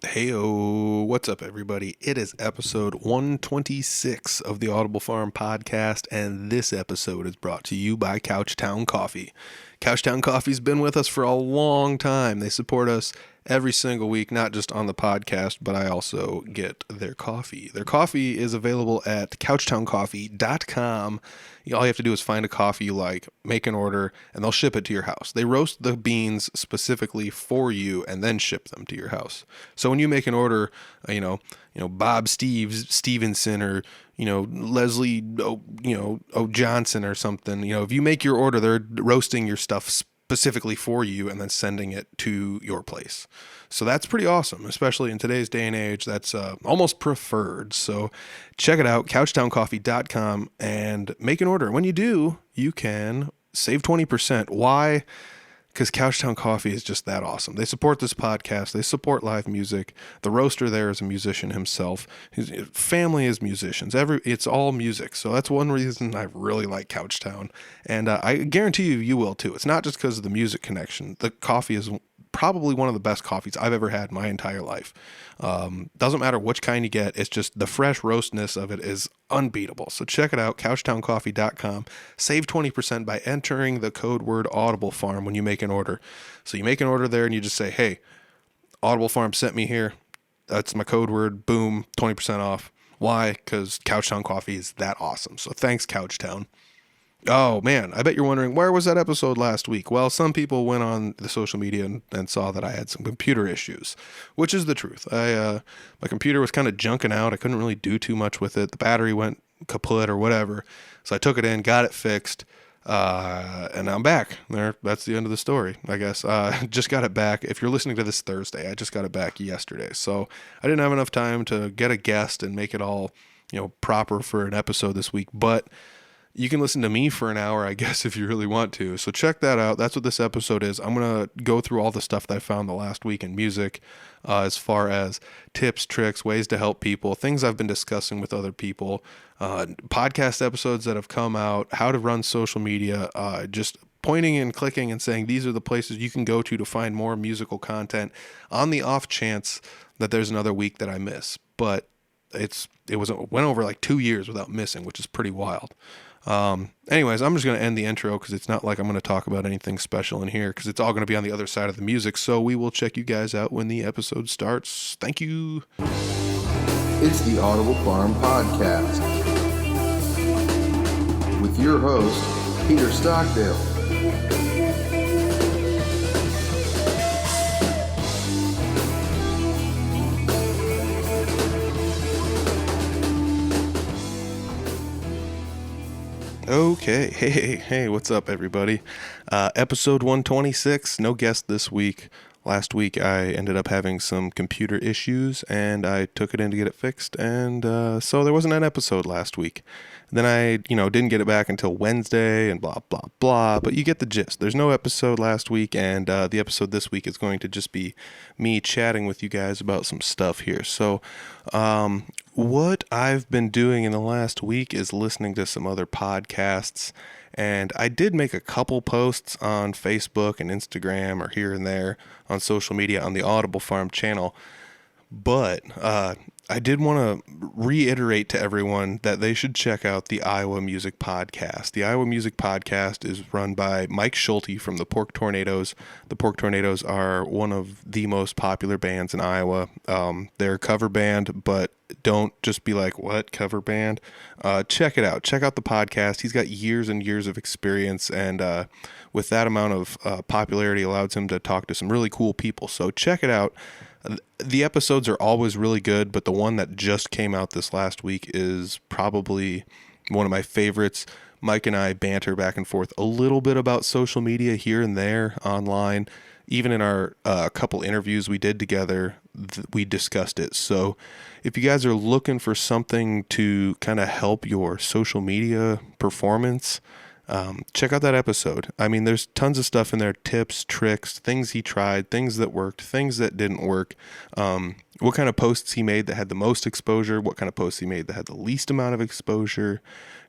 Heyo, what's up, everybody? It is episode 126 of the Audible Farm podcast, and this episode is brought to you by Couchtown Coffee. Couchtown Coffee's been with us for a long time. They support us every single week, not just on the podcast, but I also get their coffee. Their coffee is available at couchtowncoffee.com. All you have to do is find a coffee you like, make an order, and they'll ship it to your house. They roast the beans specifically for you and then ship them to your house. So when you make an order, Bob Stevenson or, Leslie, Johnson or something, if you make your order, they're roasting your stuff specifically for you and then sending it to your place. So that's pretty awesome, especially in today's day and age. That's almost preferred. So check it out, couchtowncoffee.com, and make an order. When you do, you can save 20%. Why? Because Couchtown Coffee is just that awesome. They support this podcast. They support live music. The roaster there is a musician himself. His family is musicians. It's all music. So that's one reason I really like Couchtown. And I guarantee you will too. It's not just because of the music connection. The coffee is probably one of the best coffees I've ever had in my entire life. Doesn't matter which kind you get. It's just the fresh roastness of it is unbeatable. So check it out, couchtowncoffee.com. Save 20% by entering the code word Audible Farm when you make an order. So you make an order there and you just say, hey, Audible Farm sent me here. That's my code word. Boom, 20% off. Why? Because Couchtown Coffee is that awesome. So thanks, Couchtown. Oh, man, I bet you're wondering, where was that episode last week? Well, some people went on the social media and saw that I had some computer issues, which is the truth. My computer was kind of junking out. I couldn't really do too much with it. The battery went kaput or whatever. So I took it in, got it fixed, and I'm back. That's the end of the story, I guess. Just got it back. If you're listening to this Thursday, I just got it back yesterday. So I didn't have enough time to get a guest and make it all, proper for an episode this week, but you can listen to me for an hour, I guess, if you really want to. So check that out. That's what this episode is. I'm going to go through all the stuff that I found the last week in music, as far as tips, tricks, ways to help people, things I've been discussing with other people, podcast episodes that have come out, how to run social media, just pointing and clicking and saying these are the places you can go to find more musical content on the off chance that there's another week that I miss. But it went over like 2 years without missing, which is pretty wild. Anyways, I'm just going to end the intro because it's not like I'm going to talk about anything special in here because it's all going to be on the other side of the music. So we will check you guys out when the episode starts. Thank you. It's the Audible Farm Podcast with your host, Peter Stockdale. Okay, hey, what's up, everybody? Episode 126, no guest this week. Last week, I ended up having some computer issues, and I took it in to get it fixed, and so there wasn't an episode last week. Then I, didn't get it back until Wednesday, and blah, blah, blah, but you get the gist. There's no episode last week, and the episode this week is going to just be me chatting with you guys about some stuff here. So, what I've been doing in the last week is listening to some other podcasts, and I did make a couple posts on Facebook and Instagram or here and there on social media on the Audible Farm channel, but I did want to reiterate to everyone that they should check out the Iowa Music Podcast. The Iowa Music Podcast is run by Mike Schulte from the Pork Tornadoes. The Pork Tornadoes are one of the most popular bands in Iowa. They're a cover band, but don't just be like, what, cover band? Check it out. Check out the podcast. He's got years and years of experience, and with that amount of popularity allows him to talk to some really cool people. So check it out. The episodes are always really good, but the one that just came out this last week is probably one of my favorites. Mike and I banter back and forth a little bit about social media here and there online. Even in our couple interviews we did together, we discussed it. So if you guys are looking for something to kind of help your social media performance, check out that episode. I mean, there's tons of stuff in there, tips, tricks, things he tried, things that worked, things that didn't work, what kind of posts he made that had the most exposure, what kind of posts he made that had the least amount of exposure,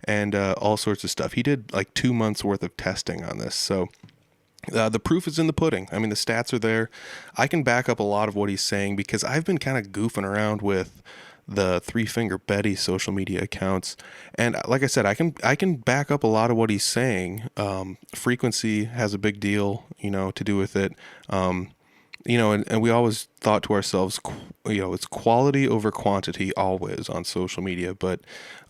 and all sorts of stuff. He did like 2 months worth of testing on this. So The proof is in the pudding. I mean, the stats are there. I can back up a lot of what he's saying because I've been kind of goofing around with the Three Finger Betty social media accounts, and like I said, I can back up a lot of what he's saying. Frequency has a big deal, to do with it. And we always thought to ourselves, it's quality over quantity always on social media, but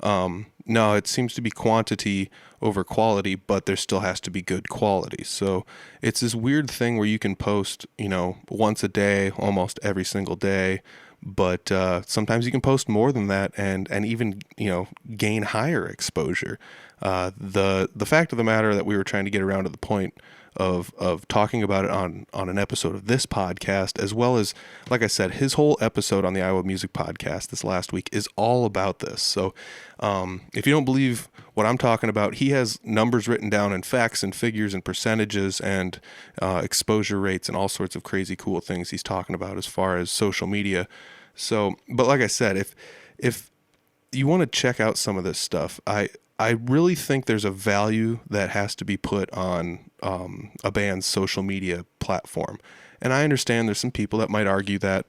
no, it seems to be quantity over quality, but there still has to be good quality. So it's this weird thing where you can post, once a day, almost every single day, but sometimes you can post more than that and even, gain higher exposure. The fact of the matter that we were trying to get around to the point of talking about it on an episode of this podcast, as well as, like I said, his whole episode on the Iowa Music Podcast this last week is all about this. So if you don't believe what I'm talking about, he has numbers written down and facts and figures and percentages and exposure rates and all sorts of crazy cool things he's talking about as far as social media. So, but like I said, if you want to check out some of this stuff, I really think there's a value that has to be put on a band's social media platform. And I understand there's some people that might argue that.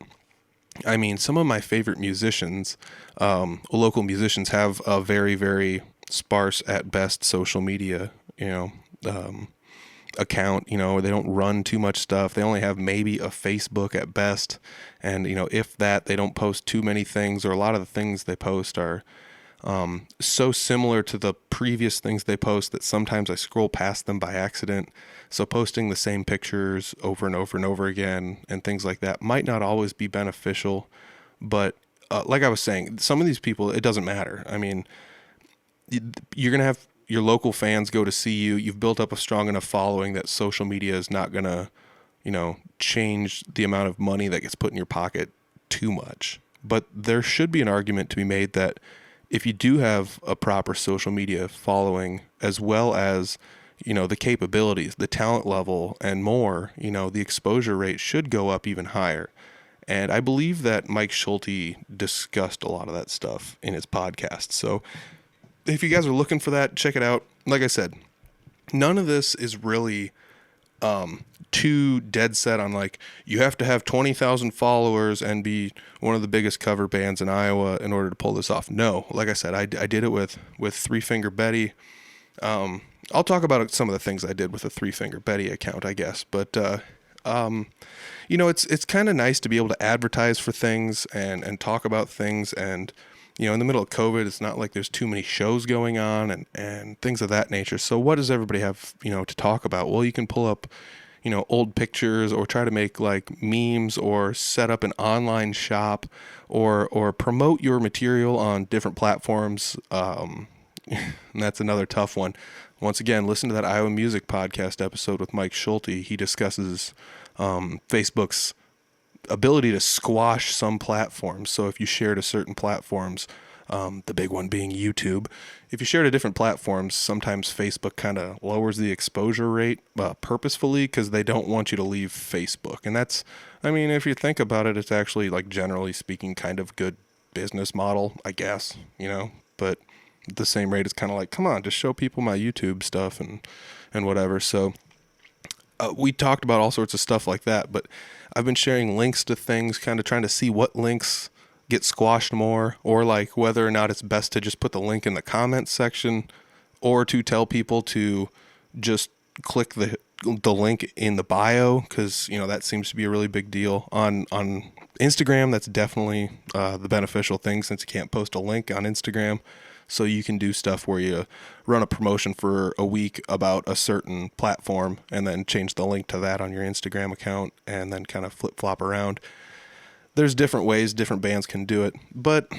I mean, some of my favorite musicians, local musicians, have a very, very sparse at best social media, account. They don't run too much stuff. They only have maybe a Facebook at best. And, if that, they don't post too many things, or a lot of the things they post are so similar to the previous things they post that sometimes I scroll past them by accident. So posting the same pictures over and over and over again and things like that might not always be beneficial. But like I was saying, some of these people, it doesn't matter. I mean, you're going to have your local fans go to see you. You've built up a strong enough following that social media is not going to, change the amount of money that gets put in your pocket too much. But there should be an argument to be made that if you do have a proper social media following, as well as, the capabilities, the talent level, and more, the exposure rate should go up even higher. And I believe that Mike Schulte discussed a lot of that stuff in his podcast. So if you guys are looking for that, check it out. Like I said, none of this is really too dead set on like, you have to have 20,000 followers and be one of the biggest cover bands in Iowa in order to pull this off. No, like I said, I did it with Three Finger Betty. I'll talk about some of the things I did with the Three Finger Betty account, I guess. But, it's kind of nice to be able to advertise for things and talk about things. And, in the middle of COVID, it's not like there's too many shows going on and things of that nature. So what does everybody have, to talk about? Well, you can pull up, old pictures, or try to make like memes, or set up an online shop, or promote your material on different platforms. And that's another tough one. Once again, listen to that Iowa Music Podcast episode with Mike Schulte. He discusses Facebook's ability to squash some platforms. So if you share to certain platforms, the big one being YouTube, if you share to different platforms, sometimes Facebook kind of lowers the exposure rate purposefully, because they don't want you to leave Facebook. And that's, I mean, if you think about it, it's actually, like, generally speaking, kind of good business model, I guess, but at the same rate, it's kind of like, come on, just show people my YouTube stuff and whatever. So we talked about all sorts of stuff like that, but I've been sharing links to things, kind of trying to see what links get squashed more, or like whether or not it's best to just put the link in the comments section, or to tell people to just click the link in the bio, because that seems to be a really big deal on Instagram. That's definitely the beneficial thing, since you can't post a link on Instagram. So you can do stuff where you run a promotion for a week about a certain platform and then change the link to that on your Instagram account and then kind of flip-flop around. There's different ways different bands can do it. But,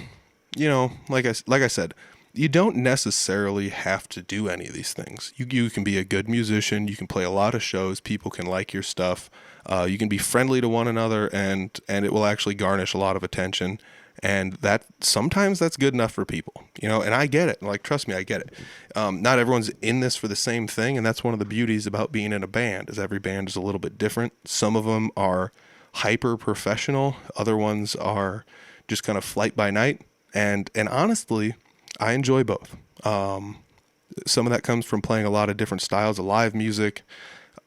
like I said, you don't necessarily have to do any of these things. You can be a good musician. You can play a lot of shows. People can like your stuff. You can be friendly to one another, and it will actually garnish a lot of attention. And that sometimes that's good enough for people, and I get it. Like, trust me, I get it. Not everyone's in this for the same thing. And that's one of the beauties about being in a band, is every band is a little bit different. Some of them are hyper professional. Other ones are just kind of flight by night. And honestly, I enjoy both. Some of that comes from playing a lot of different styles of live music,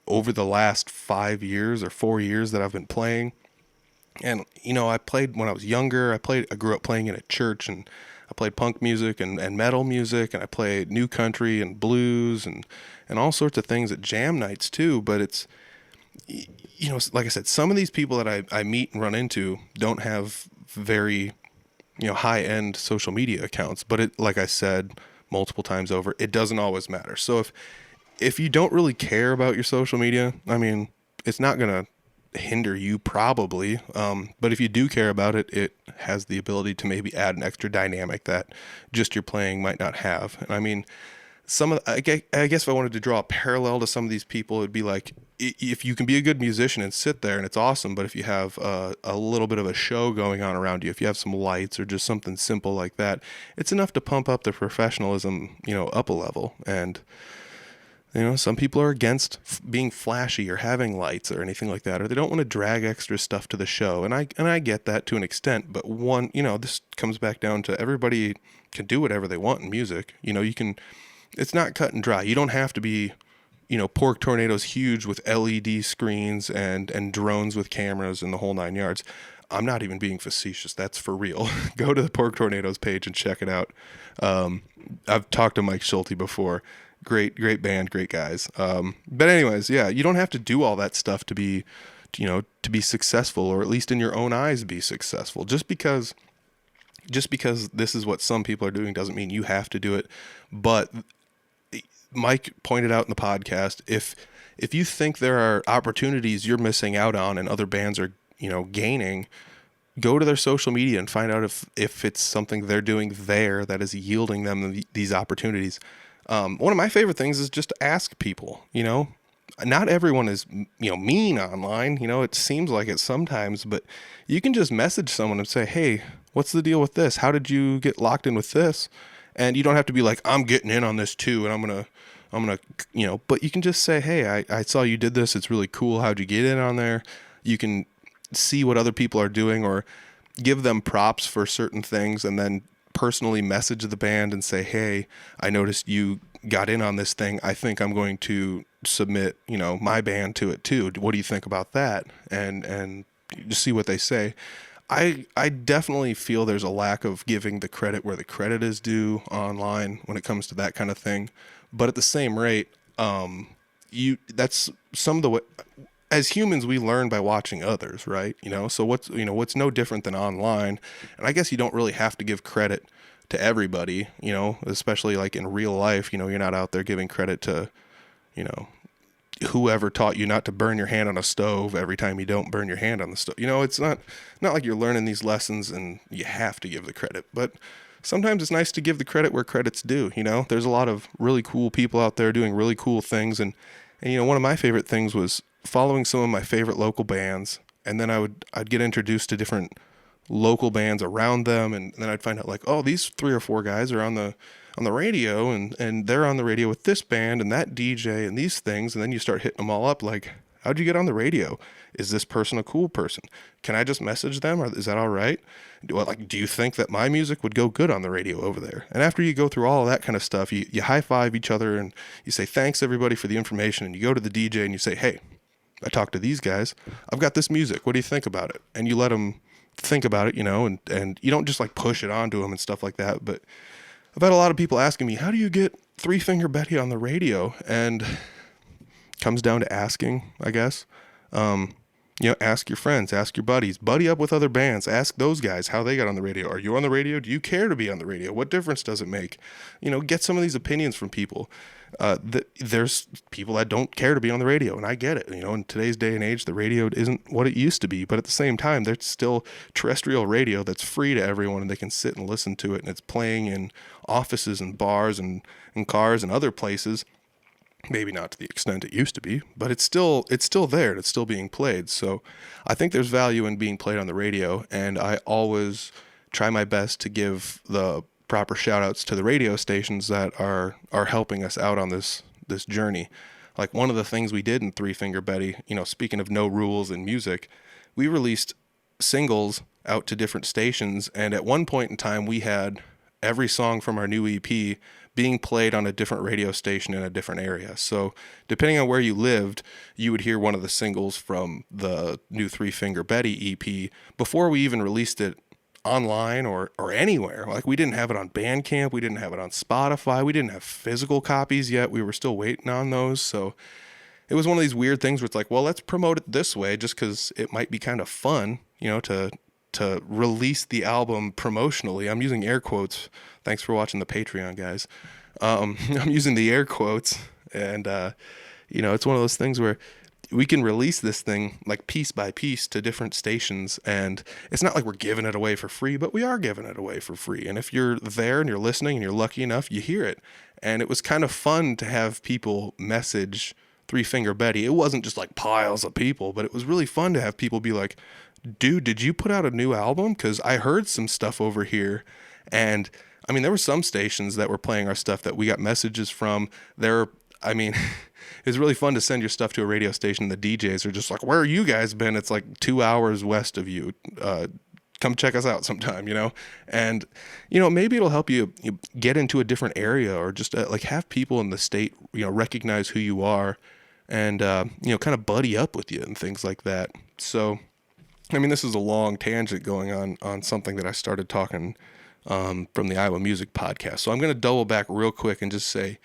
over the last 5 years or 4 years that I've been playing. And, I played when I was younger. I grew up playing in a church, and I played punk music and metal music, and I played new country and blues and all sorts of things at jam nights too. But it's, like I said, some of these people that I meet and run into don't have very, high end social media accounts. But it, like I said multiple times over, it doesn't always matter. So if you don't really care about your social media, I mean, it's not going to hinder you probably. But if you do care about it, it has the ability to maybe add an extra dynamic that just your playing might not have. And I mean, I guess if I wanted to draw a parallel to some of these people, it'd be like, if you can be a good musician and sit there and it's awesome, but if you have a little bit of a show going on around you, if you have some lights or just something simple like that, it's enough to pump up the professionalism, up a level. And some people are against being flashy or having lights or anything like that, or they don't want to drag extra stuff to the show. And I get that to an extent, but this comes back down to everybody can do whatever they want in music. It's not cut and dry. You don't have to be, Pork Tornado's huge with LED screens and drones with cameras and the whole 9 yards. I'm not even being facetious. That's for real. Go to the Pork Tornado's page and check it out. I've talked to Mike Schulte before. Great band, great guys. But anyways, yeah, you don't have to do all that stuff to be, to be successful, or at least in your own eyes be successful. Just because this is what some people are doing doesn't mean you have to do it. But Mike pointed out in the podcast, if you think there are opportunities you're missing out on and other bands are, gaining, go to their social media and find out if it's something they're doing there that is yielding them these opportunities. One of my favorite things is just to ask people, not everyone is, mean online. It seems like it sometimes, but you can just message someone and say, hey, what's the deal with this? How did you get locked in with this? And you don't have to be like, I'm getting in on this too, and I'm going to, but you can just say, hey, I saw you did this. It's really cool. How'd you get in on there? You can see what other people are doing, or give them props for certain things, and then personally message the band and say, hey, I noticed you got in on this thing. I think I'm going to submit, my band to it too. What do you think about that? And just see what they say. I definitely feel there's a lack of giving the credit where the credit is due online when it comes to that kind of thing. But at the same rate, that's some of the way, as humans, we learn by watching others, right? So what's no different than online. And I guess you don't really have to give credit to everybody, especially like in real life. You're not out there giving credit to, whoever taught you not to burn your hand on a stove every time you don't burn your hand on the stove. It's not like you're learning these lessons and you have to give the credit, but sometimes it's nice to give the credit where credit's due. There's a lot of really cool people out there doing really cool things. And one of my favorite things was following some of my favorite local bands. And then I'd get introduced to different local bands around them. And then I'd find out like, oh, these 3 or 4 guys are on the radio, and they're on the radio with this band and that DJ and these things. And then you start hitting them all up like, how'd you get on the radio? Is this person a cool person? Can I just message them, or is that all right? Do you think that my music would go good on the radio over there? And after you go through all of that kind of stuff, you high five each other and you say, thanks everybody for the information. And you go to the DJ and you say, hey, I talked to these guys. I've got this music. What do you think about it? And you let them think about it, and you don't just like push it onto them and stuff like that. But I've had a lot of people asking me, how do you get Three Finger Betty on the radio? And it comes down to asking, I guess. Ask your friends, ask your buddies, buddy up with other bands, ask those guys how they got on the radio. Are you on the radio? Do you care to be on the radio? What difference does it make? Get some of these opinions from people. There's people that don't care to be on the radio, and I get it. In today's day and age, the radio isn't what it used to be, but at the same time, there's still terrestrial radio that's free to everyone, and they can sit and listen to it, and it's playing in offices and bars and cars and other places. Maybe not to the extent it used to be, but it's still there and it's still being played. So I think there's value in being played on the radio, and I always try my best to give the proper shout outs to the radio stations that are helping us out on this journey. Like one of the things we did in Three Finger Betty, speaking of no rules in music, we released singles out to different stations. And at one point in time we had every song from our new EP being played on a different radio station in a different area. So depending on where you lived, you would hear one of the singles from the new Three Finger Betty EP before we even released it online or anywhere. Like, we didn't have it on Bandcamp, we didn't have it on Spotify, we didn't have physical copies yet. We were still waiting on those. So it was one of these weird things where it's like, well, let's promote it this way just because it might be kind of fun, to release the album promotionally. I'm using air quotes. Thanks for watching the Patreon, guys. I'm using the air quotes, and it's one of those things where we can release this thing like piece by piece to different stations, and it's not like we're giving it away for free, but we are giving it away for free. And if you're there and you're listening and you're lucky enough, you hear it. And it was kind of fun to have people message Three Finger Betty. It wasn't just like piles of people, but it was really fun to have people be like, dude, did you put out a new album? Because I heard some stuff over here. And I mean, there were some stations that were playing our stuff that we got messages from. It was really fun to send your stuff to a radio station. The DJs are just like, where are you guys been? It's like 2 hours west of you. Come check us out sometime, And, maybe it'll help you get into a different area, or just like have people in the state, recognize who you are and, kind of buddy up with you and things like that. So, I mean, this is a long tangent going on something that I started talking from the Iowa Music Podcast. So I'm going to double back real quick and just say,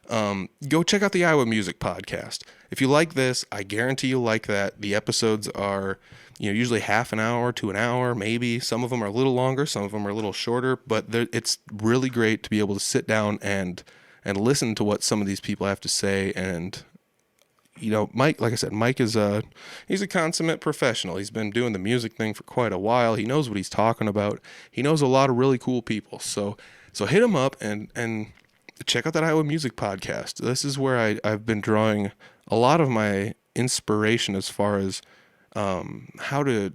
go check out the Iowa Music Podcast. If you like this, I guarantee you'll like that. The episodes are, usually half an hour to an hour, maybe. Some of them are a little longer, some of them are a little shorter, but it's really great to be able to sit down and listen to what some of these people have to say. And Mike, like I said, Mike is he's a consummate professional. He's been doing the music thing for quite a while. He knows what he's talking about. He knows a lot of really cool people. So hit him up and check out that Iowa Music Podcast. This is where I've been drawing a lot of my inspiration as far as how to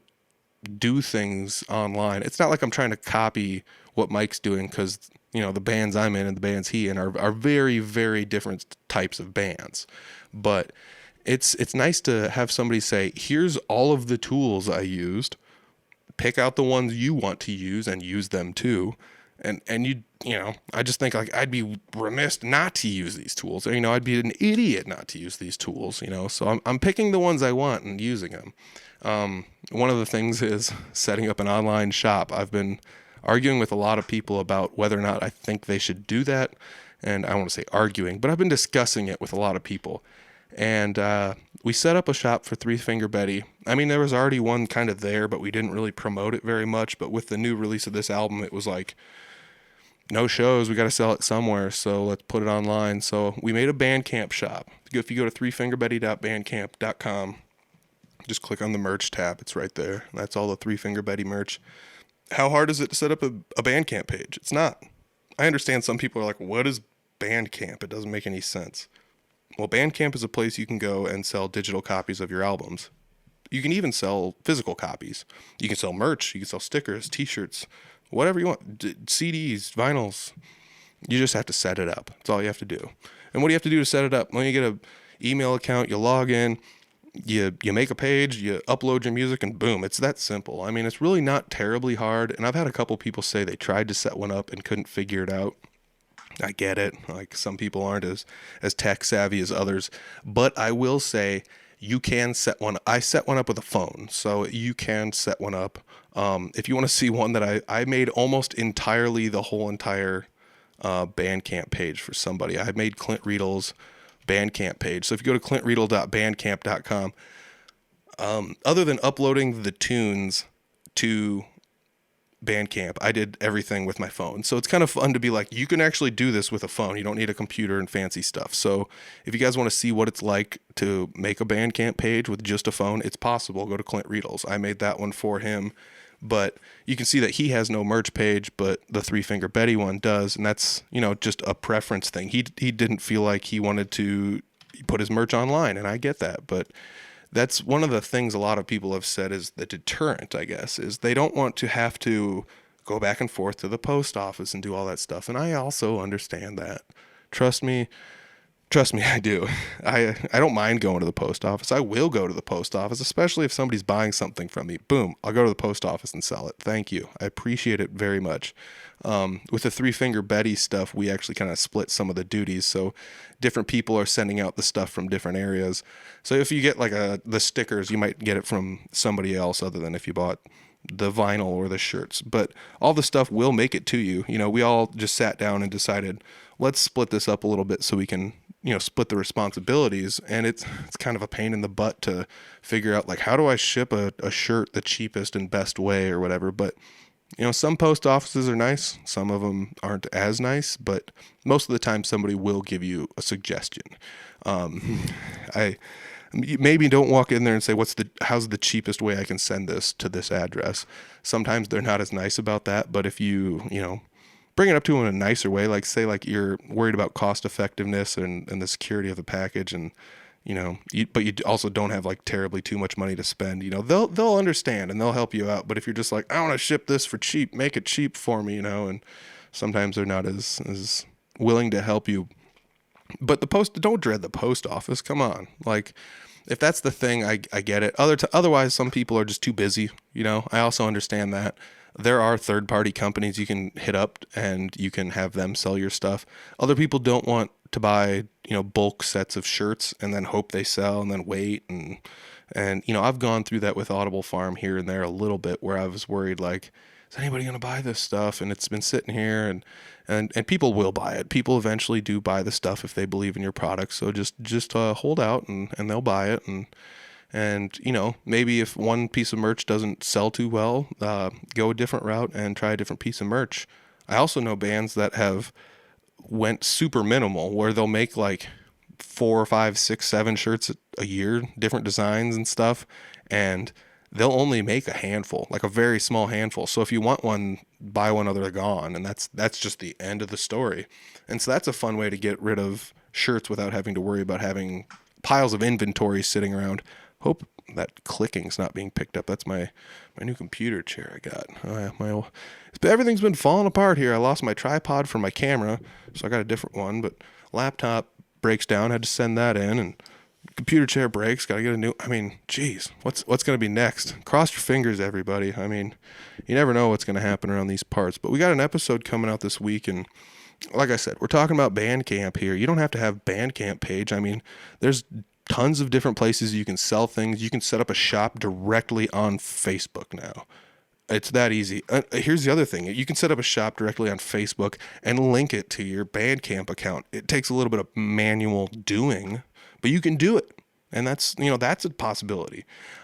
do things online. It's not like I'm trying to copy what Mike's doing, because the bands I'm in and the bands he in are very, very different types of bands. But it's nice to have somebody say, here's all of the tools I used. Pick out the ones you want to use and use them too. And I just think like I'd be remiss not to use these tools. I'd be an idiot not to use these tools, So I'm picking the ones I want and using them. One of the things is setting up an online shop. I've been arguing with a lot of people about whether or not I think they should do that. And I don't want to say arguing, but I've been discussing it with a lot of people. And we set up a shop for Three Finger Betty. I mean, there was already one kind of there, but we didn't really promote it very much. But with the new release of this album, it was like, no shows, we got to sell it somewhere, so let's put it online. So we made a Bandcamp shop. If you go to threefingerbetty.bandcamp.com, just click on the merch tab. It's right there. That's all the Three Finger Betty merch. How hard is it to set up a Bandcamp page? It's not. I understand some people are like, what is Bandcamp? It doesn't make any sense. Well, Bandcamp is a place you can go and sell digital copies of your albums. You can even sell physical copies. You can sell merch. You can sell stickers, t-shirts, whatever you want, CDs, vinyls. You just have to set it up. That's all you have to do. And what do you have to do to set it up? Well, you get an email account, you log in, you make a page, you upload your music, and boom, it's that simple. I mean, it's really not terribly hard. And I've had a couple people say they tried to set one up and couldn't figure it out. I get it. Like, some people aren't as tech savvy as others. But I will say, you can set one. I set one up with a phone, so you can set one up. If you want to see one that I made almost entirely the whole entire Bandcamp page for somebody. I made Clint Riedel's Bandcamp page. So if you go to clintriedel.bandcamp.com, other than uploading the tunes to Bandcamp, I did everything with my phone. So it's kind of fun to be like, you can actually do this with a phone. You don't need a computer and fancy stuff. So if you guys want to see what it's like to make a Bandcamp page with just a phone, it's possible. Go to Clint Riedel's. I made that one for him. But you can see that he has no merch page, but the Three Finger Betty one does. And that's, just a preference thing. He didn't feel like he wanted to put his merch online, and I get that. But that's one of the things a lot of people have said is the deterrent, I guess, is they don't want to have to go back and forth to the post office and do all that stuff. And I also understand that. Trust me, Trust me, I do. I don't mind going to the post office. I will go to the post office, especially if somebody's buying something from me. Boom, I'll go to the post office and sell it. Thank you. I appreciate it very much. With the Three Finger Betty stuff, we actually kind of split some of the duties. So different people are sending out the stuff from different areas. So if you get like the stickers, you might get it from somebody else other than if you bought the vinyl or the shirts, but all the stuff will make it to you. You know, we all just sat down and decided, let's split this up a little bit so we can, split the responsibilities. And it's kind of a pain in the butt to figure out, like, how do I ship a shirt the cheapest and best way or whatever. But some post offices are nice, some of them aren't as nice, but most of the time somebody will give you a suggestion. I maybe don't walk in there and say, how's the cheapest way I can send this to this address? Sometimes they're not as nice about that, but if you bring it up to them in a nicer way, like say like you're worried about cost effectiveness and the security of the package, and but you also don't have like terribly too much money to spend, they'll understand and they'll help you out. But if you're just like, I want to ship this for cheap, make it cheap for me, and sometimes they're not as willing to help you. But don't dread the post office. Come on. Like, if that's the thing, I get it. Otherwise, some people are just too busy. I also understand that. There are third-party companies you can hit up and you can have them sell your stuff. Other people don't want to buy, bulk sets of shirts and then hope they sell and then wait. And I've gone through that with Audible Farm here and there a little bit, where I was worried, like, is anybody going to buy this stuff? And it's been sitting here, and people will buy it. People eventually do buy the stuff if they believe in your product. So just hold out and they'll buy it. And maybe if one piece of merch doesn't sell too well, go a different route and try a different piece of merch. I also know bands that have went super minimal, where they'll make like 4, 5, 6, 7 shirts a year, different designs and stuff, and they'll only make a handful, like a very small handful. So if you want one, buy one, other, they're gone, and that's just the end of the story. And so that's a fun way to get rid of shirts without having to worry about having piles of inventory sitting around. Hope that clicking's not being picked up. That's my new computer chair I got. Everything's been falling apart here. I lost my tripod for my camera, so I got a different one. But laptop breaks down, had to send that in, and computer chair breaks, got to get a new. Geez, what's going to be next? Cross your fingers, everybody. You never know what's going to happen around these parts. But we got an episode coming out this week, and like I said, we're talking about Bandcamp here. You don't have to have Bandcamp page. There's tons of different places you can sell things. You can set up a shop directly on Facebook now. It's that easy. Here's the other thing. You can set up a shop directly on Facebook and link it to your Bandcamp account. It takes a little bit of manual doing, but you can do it. And that's a possibility.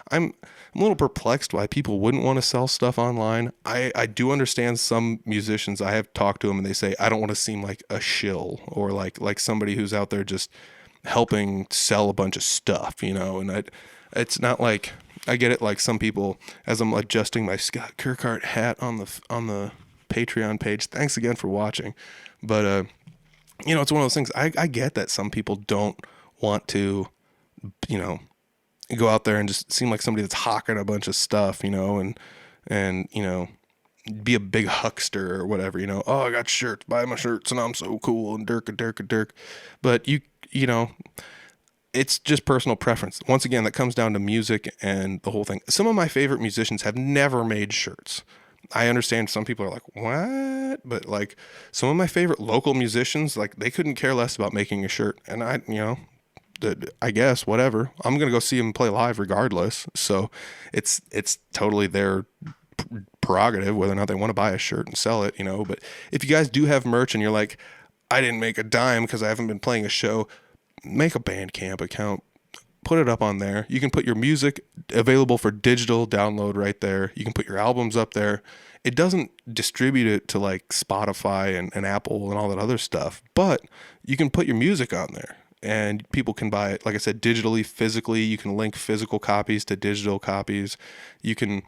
I'm a little perplexed why people wouldn't want to sell stuff online. I do understand some musicians. I have talked to them and they say, I don't want to seem like a shill or like somebody who's out there just helping sell a bunch of stuff, and it's not like, I get it. Like some people, as I'm adjusting my Scott Kirkhart hat on the Patreon page, thanks again for watching. But, it's one of those things. I get that some people don't want to, go out there and just seem like somebody that's hawking a bunch of stuff, and be a big huckster or whatever, oh, I got shirts, buy my shirts and I'm so cool and dirk. But it's just personal preference. Once again, that comes down to music and the whole thing. Some of my favorite musicians have never made shirts. I understand some people are like, what? But like some of my favorite local musicians, like they couldn't care less about making a shirt. And I guess whatever, I'm going to go see them play live regardless. So it's totally their prerogative whether or not they want to buy a shirt and sell it, but if you guys do have merch and you're like, I didn't make a dime because I haven't been playing a show, make a Bandcamp account, put it up on there. You can put your music available for digital download right there. You can put your albums up there. It doesn't distribute it to like Spotify and Apple and all that other stuff, but you can put your music on there and people can buy it, like I said, digitally, physically. You can link physical copies to digital copies. You can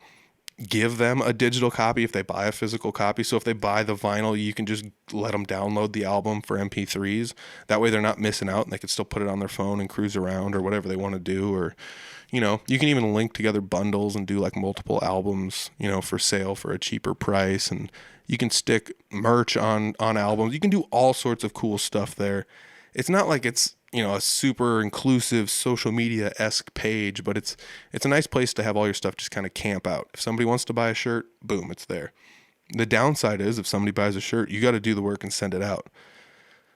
give them a digital copy if they buy a physical copy. So if they buy the vinyl, you can just let them download the album for MP3s. That way they're not missing out and they can still put it on their phone and cruise around or whatever they want to do. Or, you can even link together bundles and do like multiple albums, for sale for a cheaper price. And you can stick merch on albums. You can do all sorts of cool stuff there. It's not like it's a super inclusive social media-esque page, but it's a nice place to have all your stuff just kind of camp out. If somebody wants to buy a shirt, boom, it's there. The downside is if somebody buys a shirt, you got to do the work and send it out.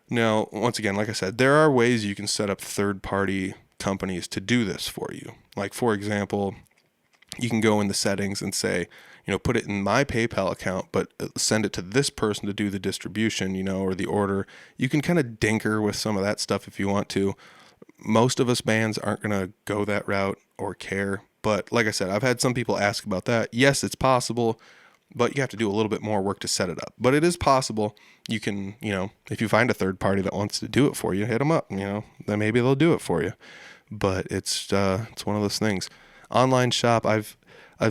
Now, once again, like I said, there are ways you can set up third-party companies to do this for you. Like, for example, you can go in the settings and say, put it in my PayPal account, but send it to this person to do the distribution, or the order. You can kind of dinker with some of that stuff if you want to. Most of us bands aren't going to go that route or care. But like I said, I've had some people ask about that. Yes, it's possible, but you have to do a little bit more work to set it up. But it is possible. You can, if you find a third party that wants to do it for you, hit them up, then maybe they'll do it for you. But it's one of those things. Online shop, I've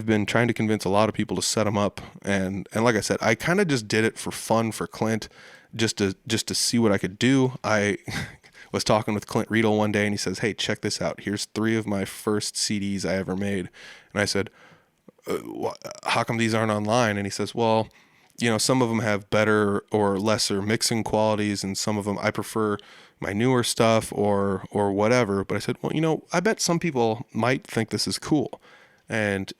been trying to convince a lot of people to set them up, and like I said, I kind of just did it for fun for Clint, just to see what I could do. I was talking with Clint Riedel one day, and he says, "Hey, check this out. Here's 3 of my first CDs I ever made." And I said, "How come these aren't online?" And he says, "Well, some of them have better or lesser mixing qualities, and some of them I prefer my newer stuff or whatever." But I said, "Well, I bet some people might think this is cool." And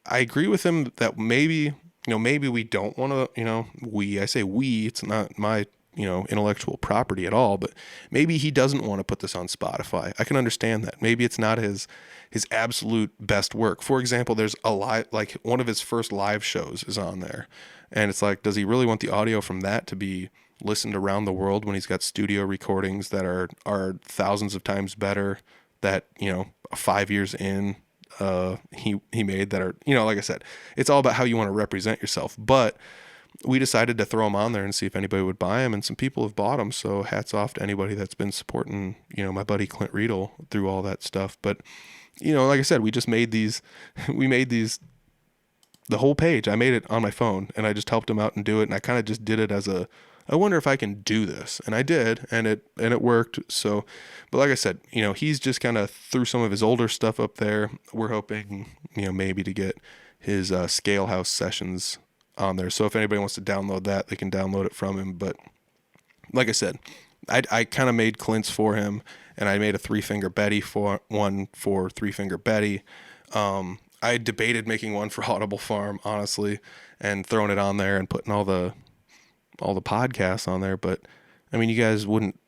I agree with him that maybe we don't want to, I say we, it's not my, intellectual property at all, but maybe he doesn't want to put this on Spotify. I can understand that. Maybe it's not his absolute best work. For example, there's like one of his first live shows is on there. And it's like, does he really want the audio from that to be listened around the world when he's got studio recordings that are thousands of times better that, 5 years in, he made that are, like I said, it's all about how you want to represent yourself. But we decided to throw them on there and see if anybody would buy them, and some people have bought them. So hats off to anybody that's been supporting, my buddy Clint Riedel through all that stuff. But, like I said, we made these, the whole page. I made it on my phone, and I just helped him out and do it. And I kind of just did it as I wonder if I can do this. And I did, and it worked. So, but like I said, he's just kind of threw some of his older stuff up there. We're hoping, maybe to get his Scale House sessions on there. So if anybody wants to download that, they can download it from him. But like I said, I kind of made Clint's for him, and I made a 3-Finger Betty for 3-Finger Betty. I debated making one for Audible Farm, honestly, and throwing it on there and putting all the podcasts on there. But I mean, you guys wouldn't,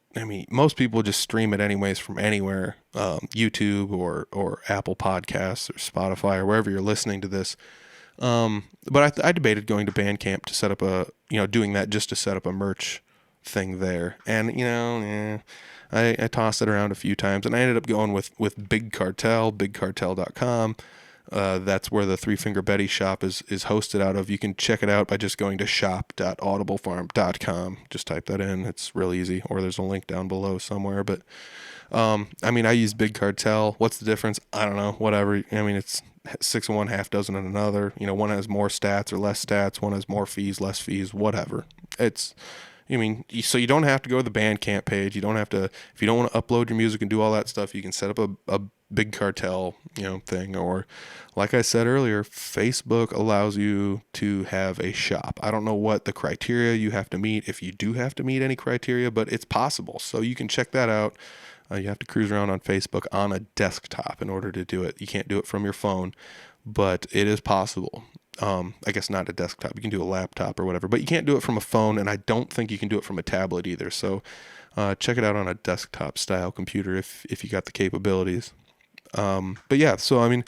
most people just stream it anyways from anywhere, YouTube or Apple Podcasts or Spotify or wherever you're listening to this. But I debated going to Bandcamp to set up doing that just to set up a merch thing there. And, I tossed it around a few times, and I ended up going with Big Cartel, bigcartel.com. That's where the 3-Finger Betty shop is hosted out of. You can check it out by just going to shop.audiblefarm.com. Just type that in. It's real easy. Or there's a link down below somewhere. But, I use Big Cartel. What's the difference? I don't know. Whatever. It's 6 of one, half dozen of another. One has more stats or less stats. One has more fees, less fees, whatever. So you don't have to go to the Bandcamp page. You don't have to, if you don't want to upload your music and do all that stuff, you can set up a Big Cartel, thing. Or like I said earlier, Facebook allows you to have a shop. I don't know what the criteria you have to meet, if you do have to meet any criteria, but it's possible. So you can check that out. You have to cruise around on Facebook on a desktop in order to do it. You can't do it from your phone, but it is possible. I guess not a desktop. You can do a laptop or whatever, but you can't do it from a phone, and I don't think you can do it from a tablet either. So check it out on a desktop style computer if you got the capabilities. But yeah, so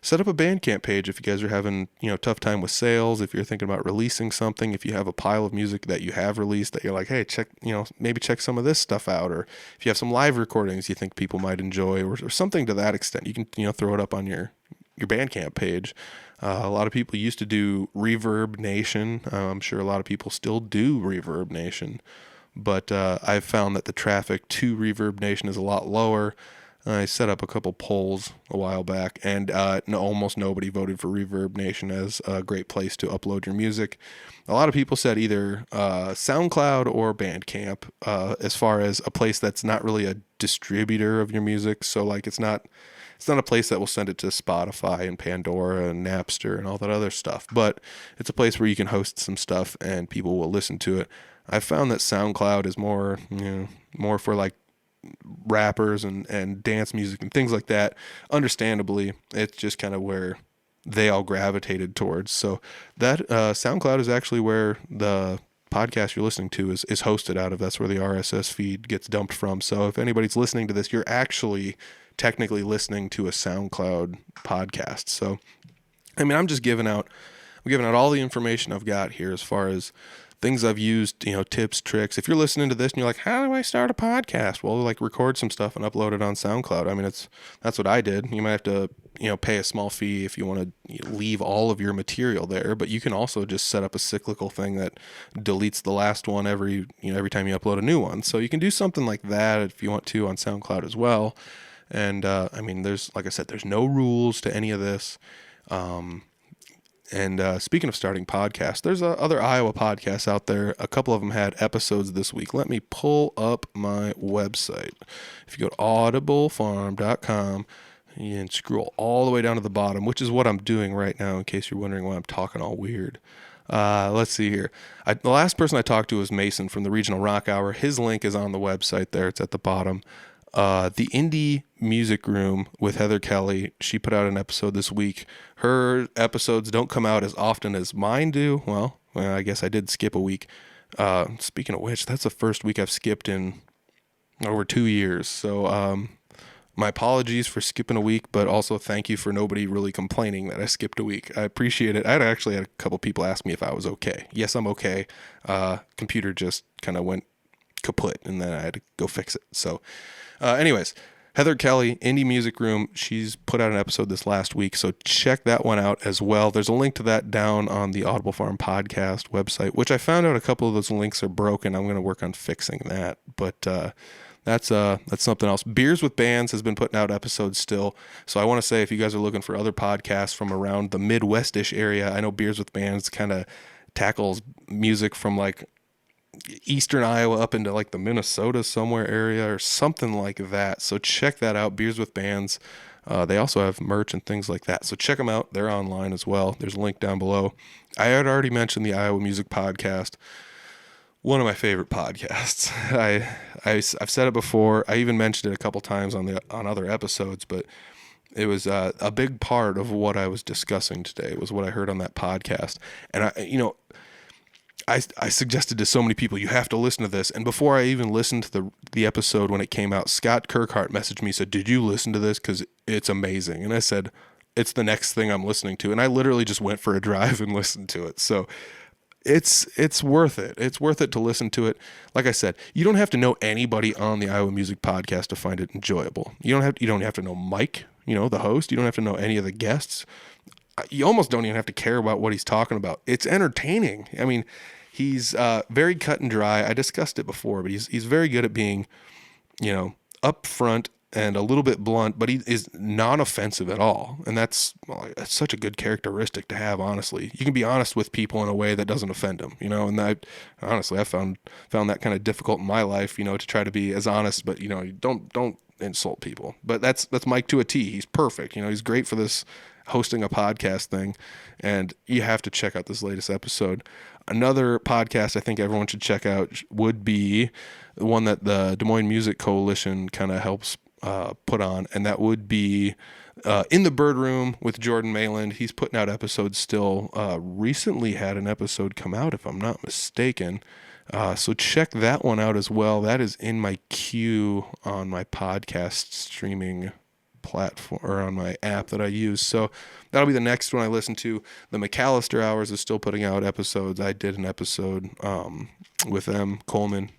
set up a Bandcamp page if you guys are having, tough time with sales, if you're thinking about releasing something, if you have a pile of music that you have released that you're like, hey, maybe check some of this stuff out, or if you have some live recordings you think people might enjoy, or something to that extent, you can, throw it up on your Bandcamp page. A lot of people used to do Reverb Nation. I'm sure a lot of people still do Reverb Nation, but I've found that the traffic to Reverb Nation is a lot lower. I set up a couple polls a while back, and almost nobody voted for Reverb Nation as a great place to upload your music. A lot of people said either SoundCloud or Bandcamp, as far as a place that's not really a distributor of your music. So like it's not a place that will send it to Spotify and Pandora and Napster and all that other stuff, but it's a place where you can host some stuff and people will listen to it. I've found that SoundCloud is more for like rappers and dance music and things like that. Understandably, it's just kind of where they all gravitated towards. So that SoundCloud is actually where the podcast you're listening to is hosted out of. That's where the RSS feed gets dumped from. So if anybody's listening to this, you're actually technically listening to a SoundCloud podcast. So, I mean, I'm giving out all the information I've got here as far as things I've used, tips, tricks. If you're listening to this and you're like, how do I start a podcast? Well, like record some stuff and upload it on SoundCloud. I mean, that's what I did. You might have to, pay a small fee if you want to leave all of your material there, but you can also just set up a cyclical thing that deletes the last one every time you upload a new one. So you can do something like that if you want to on SoundCloud as well. And, I mean, like I said, there's no rules to any of this. And speaking of starting podcasts, there's other Iowa podcasts out there. A couple of them had episodes this week. Let me pull up my website. If you go to audiblefarm.com and scroll all the way down to the bottom, which is what I'm doing right now in case you're wondering why I'm talking all weird. Let's see here. The last person I talked to was Mason from the Regional Rock Hour. His link is on the website there. It's at the bottom. The Indie Music Room with Heather Kelly, she put out an episode this week. Her episodes don't come out as often as mine do. Well, I guess I did skip a week. Speaking of which, that's the first week I've skipped in over 2 years. So my apologies for skipping a week, but also thank you for nobody really complaining that I skipped a week. I appreciate it. I actually had a couple people ask me if I was okay. Yes, I'm okay. Computer just kind of went kaput, and then I had to go fix it. So anyways, Heather Kelly, Indie Music Room, she's put out an episode this last week, so check that one out as well. There's a link to that down on the Audible Farm podcast website, which I found out a couple of those links are broken. I'm going to work on fixing that, but that's something else. Beers with Bands has been putting out episodes still, so I want to say if you guys are looking for other podcasts from around the Midwest-ish area, I know Beers with Bands kind of tackles music from like eastern Iowa up into like the Minnesota somewhere area or something like that. So check that out, Beers with Bands. They also have merch and things like that. So check them out. They're online as well. There's a link down below. I had already mentioned the Iowa Music Podcast. One of my favorite podcasts. I've said it before. I even mentioned it a couple times on other episodes, but it was a big part of what I was discussing today was what I heard on that podcast. And I suggested to so many people, you have to listen to this. And before I even listened to the episode when it came out, Scott Kirkhart messaged me, said, did you listen to this? Because it's amazing. And I said, it's the next thing I'm listening to. And I literally just went for a drive and listened to it. So it's worth it. It's worth it to listen to it. Like I said, you don't have to know anybody on the Iowa Music Podcast to find it enjoyable. You don't have to know Mike, the host. You don't have to know any of the guests. You almost don't even have to care about what he's talking about. It's entertaining. I mean, he's very cut and dry. I discussed it before, but he's very good at being, upfront and a little bit blunt, but he is non-offensive at all. And that's such a good characteristic to have, honestly. You can be honest with people in a way that doesn't offend them, and honestly, I found that kind of difficult in my life, to try to be as honest, but, don't insult people. But that's Mike to a T. He's perfect. He's great for this hosting a podcast thing, and you have to check out this latest episode. Another podcast I think everyone should check out would be the one that the Des Moines Music Coalition kind of helps put on, and that would be In the Bird Room with Jordan Mayland. He's putting out episodes still. Recently had an episode come out, if I'm not mistaken. So check that one out as well. That is in my queue on my podcast streaming platform or on my app that I use. So that'll be the next one I listen to. The McAllister Hours is still putting out episodes. I did an episode with them,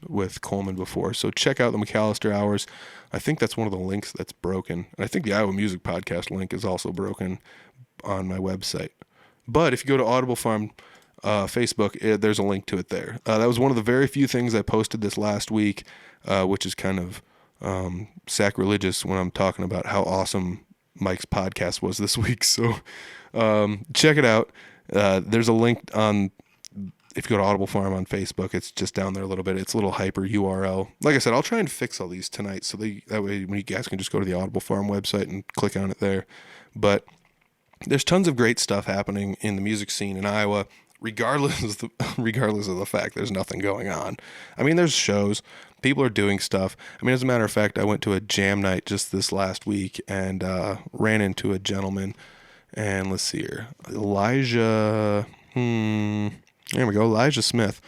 with Coleman before. So check out the McAllister Hours. I think that's one of the links that's broken. And I think the Iowa Music Podcast link is also broken on my website. But if you go to Audible Farm Facebook, there's a link to it there. That was one of the very few things I posted this last week, which is kind of sacrilegious when I'm talking about how awesome Mike's podcast was this week. So check it out. There's a link if you go to Audible Farm on Facebook, it's just down there a little bit. It's a little hyper URL. Like I said, I'll try and fix all these tonight so that way when you guys can just go to the Audible Farm website and click on it there. But there's tons of great stuff happening in the music scene in Iowa, regardless of the fact there's nothing going on. I mean, there's shows. people are doing stuff. I mean, as a matter of fact, I went to a jam night just this last week and ran into a gentleman. And let's see here, Elijah. There we go, Elijah Smith.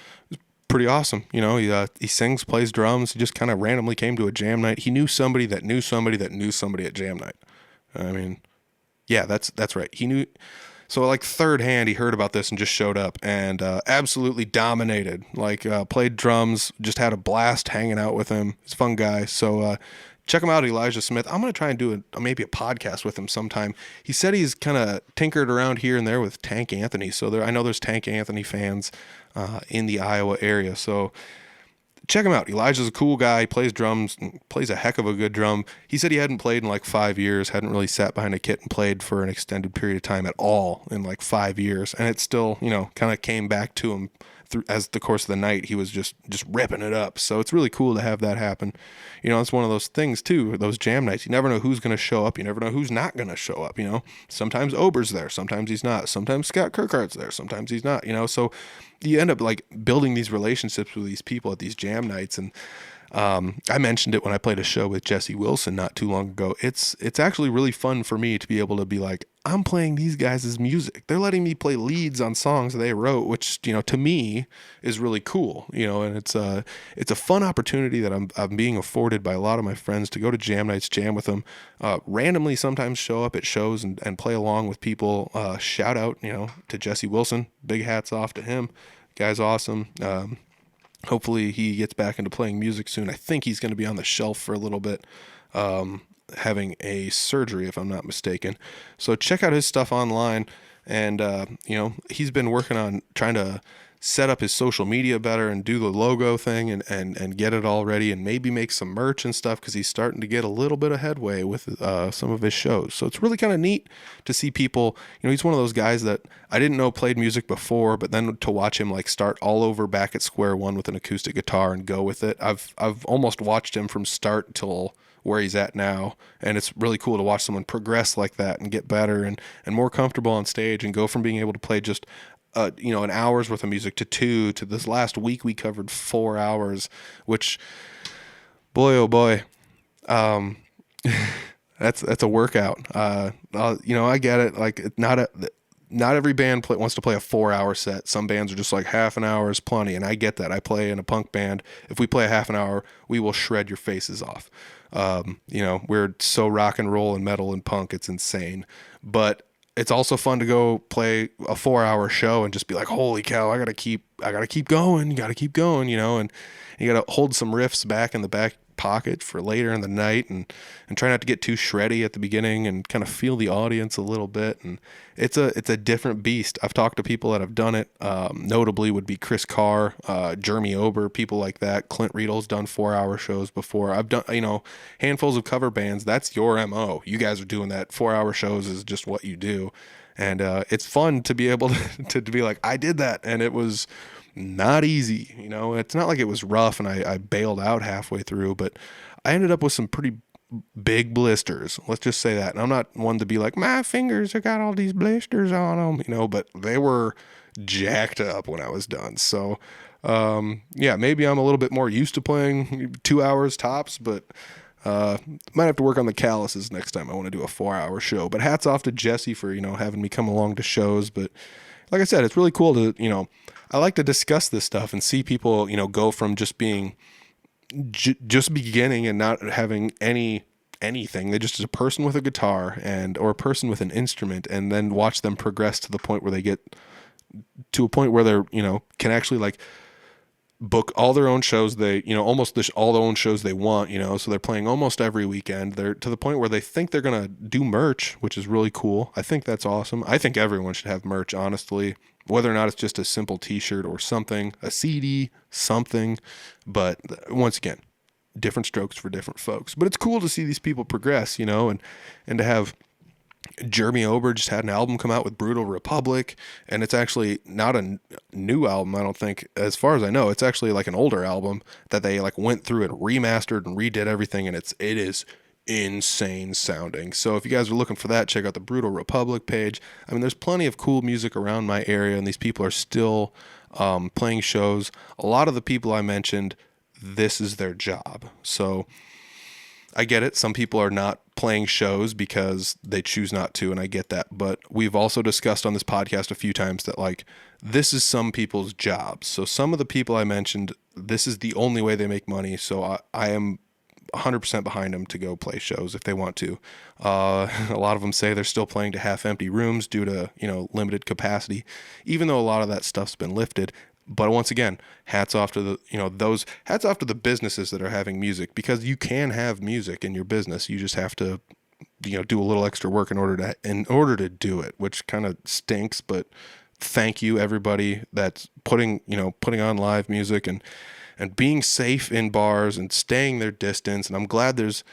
Pretty awesome. He sings, plays drums. He just kind of randomly came to a jam night. He knew somebody that knew somebody that knew somebody at jam night. I mean, yeah, that's right. He knew. So like third hand, he heard about this and just showed up and absolutely dominated. Like played drums, just had a blast hanging out with him. He's a fun guy. So check him out, Elijah Smith. I'm gonna try and do maybe a podcast with him sometime. He said he's kind of tinkered around here and there with Tank Anthony. So I know there's Tank Anthony fans in the Iowa area. So check him out. Elijah's a cool guy. He plays drums, plays a heck of a good drum. He said he hadn't played in like 5 years, hadn't really sat behind a kit and played for an extended period of time at all in like 5 years. And it still, kind of came back to him as the course of the night. He was just ripping it up. So it's really cool to have that happen. It's one of those things too, those jam nights. You never know who's going to show up. You never know who's not going to show up. Sometimes Ober's there. Sometimes he's not. Sometimes Scott Kirkhart's there. Sometimes he's not, so you end up like building these relationships with these people at these jam nights. And I mentioned it when I played a show with Jesse Wilson not too long ago. It's actually really fun for me to be able to be like, I'm playing these guys' music. They're letting me play leads on songs they wrote, which, to me is really cool, and it's a fun opportunity that I'm being afforded by a lot of my friends to go to jam nights, jam with them, randomly sometimes show up at shows and play along with people. Shout out, to Jesse Wilson. Big hats off to him. Guy's awesome. Hopefully he gets back into playing music soon. I think he's going to be on the shelf for a little bit, having a surgery, if I'm not mistaken. So check out his stuff online. And, he's been working on trying to set up his social media better and do the logo thing and get it all ready and maybe make some merch and stuff, because he's starting to get a little bit of headway with some of his shows. So it's really kind of neat to see people. He's one of those guys that I didn't know played music before, but then to watch him like start all over back at square one with an acoustic guitar and go with it. I've almost watched him from start till where he's at now, and it's really cool to watch someone progress like that and get better and more comfortable on stage and go from being able to play just an hour's worth of music to this last week we covered 4 hours, which boy, oh boy, that's a workout. I get it. Like not every band wants to play a 4-hour set. Some bands are just like half an hour is plenty. And I get that. I play in a punk band. If we play a half an hour, we will shred your faces off. We're so rock and roll and metal and punk. It's insane, but it's also fun to go play a 4-hour show and just be like, holy cow, I gotta keep going. You gotta keep going, and you gotta hold some riffs back in the back pocket for later in the night and try not to get too shreddy at the beginning and kind of feel the audience a little bit. And it's a different beast. I've talked to people that have done it. Notably would be Chris Carr, Jeremy Ober, people like that. Clint Riedel's done 4-hour shows before. I've done, handfuls of cover bands. That's your MO. You guys are doing that. 4-hour shows is just what you do. And it's fun to be able to be like, I did that. And it was not easy. It's not like it was rough and I bailed out halfway through, but I ended up with some pretty big blisters. Let's just say that. And I'm not one to be like, my fingers have got all these blisters on them, but they were jacked up when I was done. So, maybe I'm a little bit more used to playing 2 hours tops, but might have to work on the calluses next time I want to do a 4-hour show. But hats off to Jesse for, having me come along to shows. But like I said, it's really cool to, I like to discuss this stuff and see people, go from just being just beginning and not having anything. They just is a person with a guitar or a person with an instrument, and then watch them progress to the point where they get to a point where they're, can actually like book all their own shows. They, almost all their own shows they want, so they're playing almost every weekend. They're to the point where they think they're going to do merch, which is really cool. I think that's awesome. I think everyone should have merch, honestly, whether or not it's just a simple t-shirt or something, a CD, something. But once again, different strokes for different folks. But it's cool to see these people progress, and to have Jeremy Ober just had an album come out with Brutal Republic, and it's actually not a new album, I don't think. As far as I know, it's actually like an older album that they like went through and remastered and redid everything, and it is insane sounding. So if you guys are looking for that, check out the Brutal Republic page. I mean, there's plenty of cool music around my area, and these people are still playing shows. A lot of the people I mentioned, this is their job. So I get it. Some people are not playing shows because they choose not to, and I get that. But we've also discussed on this podcast a few times that, like, this is some people's jobs. So some of the people I mentioned, this is the only way they make money. So I am 100% behind them to go play shows if they want to. A lot of them say they're still playing to half empty rooms due to, limited capacity, even though a lot of that stuff's been lifted. But once again, hats off to the businesses that are having music, because you can have music in your business. You just have to, do a little extra work in order to do it, which kind of stinks. But thank you everybody that's putting on live music and being safe in bars and staying their distance. And I'm glad there's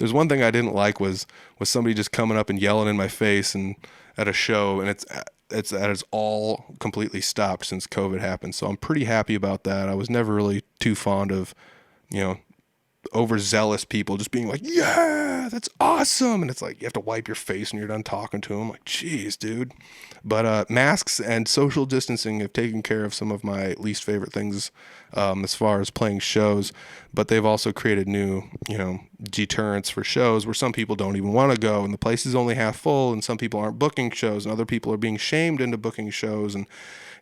one thing I didn't like was somebody just coming up and yelling in my face and at a show, and it's all completely stopped since COVID happened. So I'm pretty happy about that. I was never really too fond of, overzealous people just being like, yeah, that's awesome. And it's like, you have to wipe your face when you're done talking to them. Like, geez, dude. But masks and social distancing have taken care of some of my least favorite things as far as playing shows. But they've also created new, deterrents for shows where some people don't even want to go and the place is only half full, and some people aren't booking shows and other people are being shamed into booking shows. And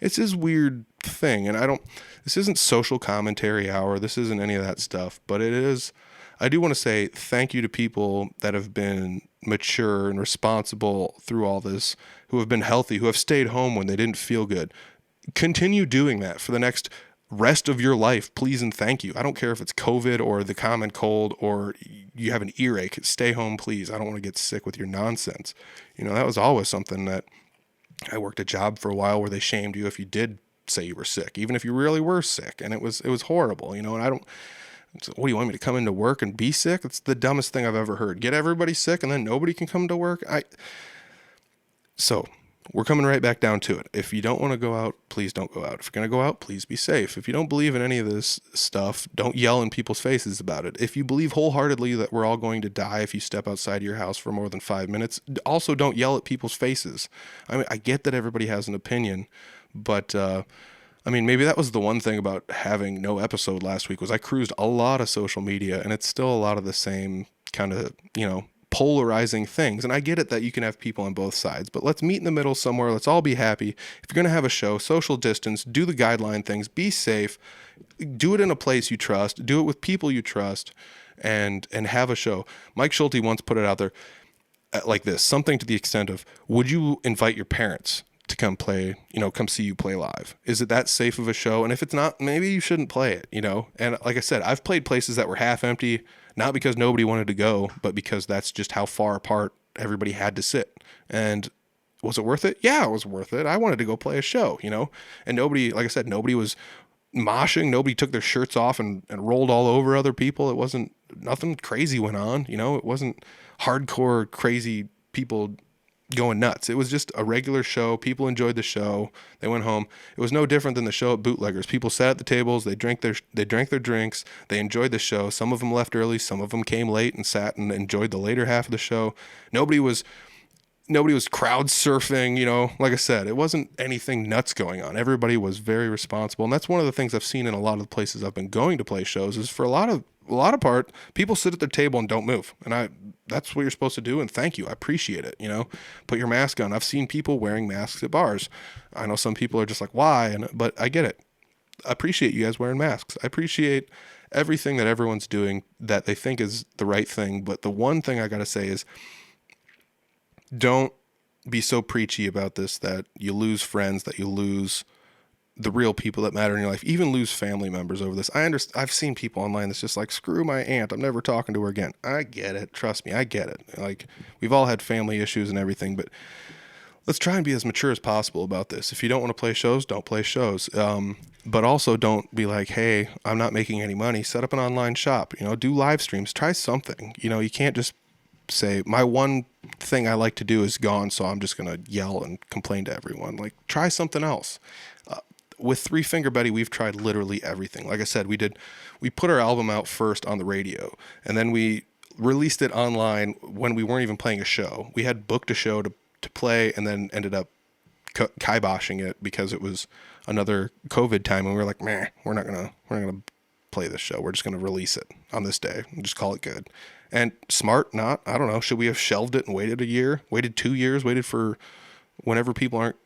it's this weird thing. And this isn't social commentary hour. This isn't any of that stuff, but it is. I do want to say thank you to people that have been mature and responsible through all this, who have been healthy, who have stayed home when they didn't feel good. Continue doing that for the next rest of your life, please and thank you. I don't care if it's COVID or the common cold or you have an earache. Stay home, please. I don't want to get sick with your nonsense. That was always something that I worked a job for a while where they shamed you if you did say you were sick, even if you really were sick, and it was horrible, and I don't. What do you want me to come into work and be sick? It's the dumbest thing I've ever heard. Get everybody sick and then nobody can come to work. So we're coming right back down to it. If you don't want to go out, please don't go out. If you're going to go out, please be safe. If you don't believe in any of this stuff, don't yell in people's faces about it. If you believe wholeheartedly that we're all going to die if you step outside your house for more than 5 minutes, also don't yell at people's faces. I mean, I get that everybody has an opinion, but maybe that was the one thing about having no episode last week was I cruised a lot of social media, and it's still a lot of the same kind of, polarizing things. And I get it that you can have people on both sides, but let's meet in the middle somewhere. Let's all be happy. If you're going to have a show, social distance, do the guideline things, be safe, do it in a place you trust, do it with people you trust, and have a show. Mike Schulte once put it out there like this, something to the extent of, would you invite your parents to come play, come see you play live? Is it that safe of a show? And if it's not, maybe you shouldn't play it, And like I said, I've played places that were half empty, not because nobody wanted to go, but because that's just how far apart everybody had to sit. And was it worth it? Yeah, it was worth it. I wanted to go play a show, And nobody, like I said, nobody was moshing. Nobody took their shirts off and rolled all over other people. It wasn't, nothing crazy went on, It wasn't hardcore crazy people going nuts. It was just a regular show. People enjoyed the show. They went home. It was no different than the show at Bootleggers. People sat at the tables. They drank their drinks. They enjoyed the show. Some of them left early. Some of them came late and sat and enjoyed the later half of the show. Nobody was crowd surfing. Like I said, it wasn't anything nuts going on. Everybody was very responsible. And that's one of the things I've seen in a lot of the places I've been going to play shows is for a lot of part, people sit at their table and don't move. And that's what you're supposed to do. And thank you. I appreciate it. Put your mask on. I've seen people wearing masks at bars. I know some people are just like, why? But I get it. I appreciate you guys wearing masks. I appreciate everything that everyone's doing that they think is the right thing. But the one thing I got to say is don't be so preachy about this that you lose friends, that you lose the real people that matter in your life, even lose family members over this. I've seen people online that's just like, screw my aunt, I'm never talking to her again. I get it. Trust me, I get it. Like, we've all had family issues and everything, but let's try and be as mature as possible about this. If you don't want to play shows, don't play shows. But also don't be like, hey, I'm not making any money. Set up an online shop, do live streams, try something. You can't just say, my one thing I like to do is gone, so I'm just going to yell and complain to everyone. Like, try something else. With Three Finger Betty, we've tried literally everything. Like I said, we put our album out first on the radio, and then we released it online when we weren't even playing a show. We had booked a show to play, and then ended up kiboshing it because it was another COVID time, and we were like, we're not gonna play this show. We're just going to release it on this day and just call it good. And smart, not, I don't know. Should we have shelved it and waited a year, waited 2 years, waited for whenever people aren't,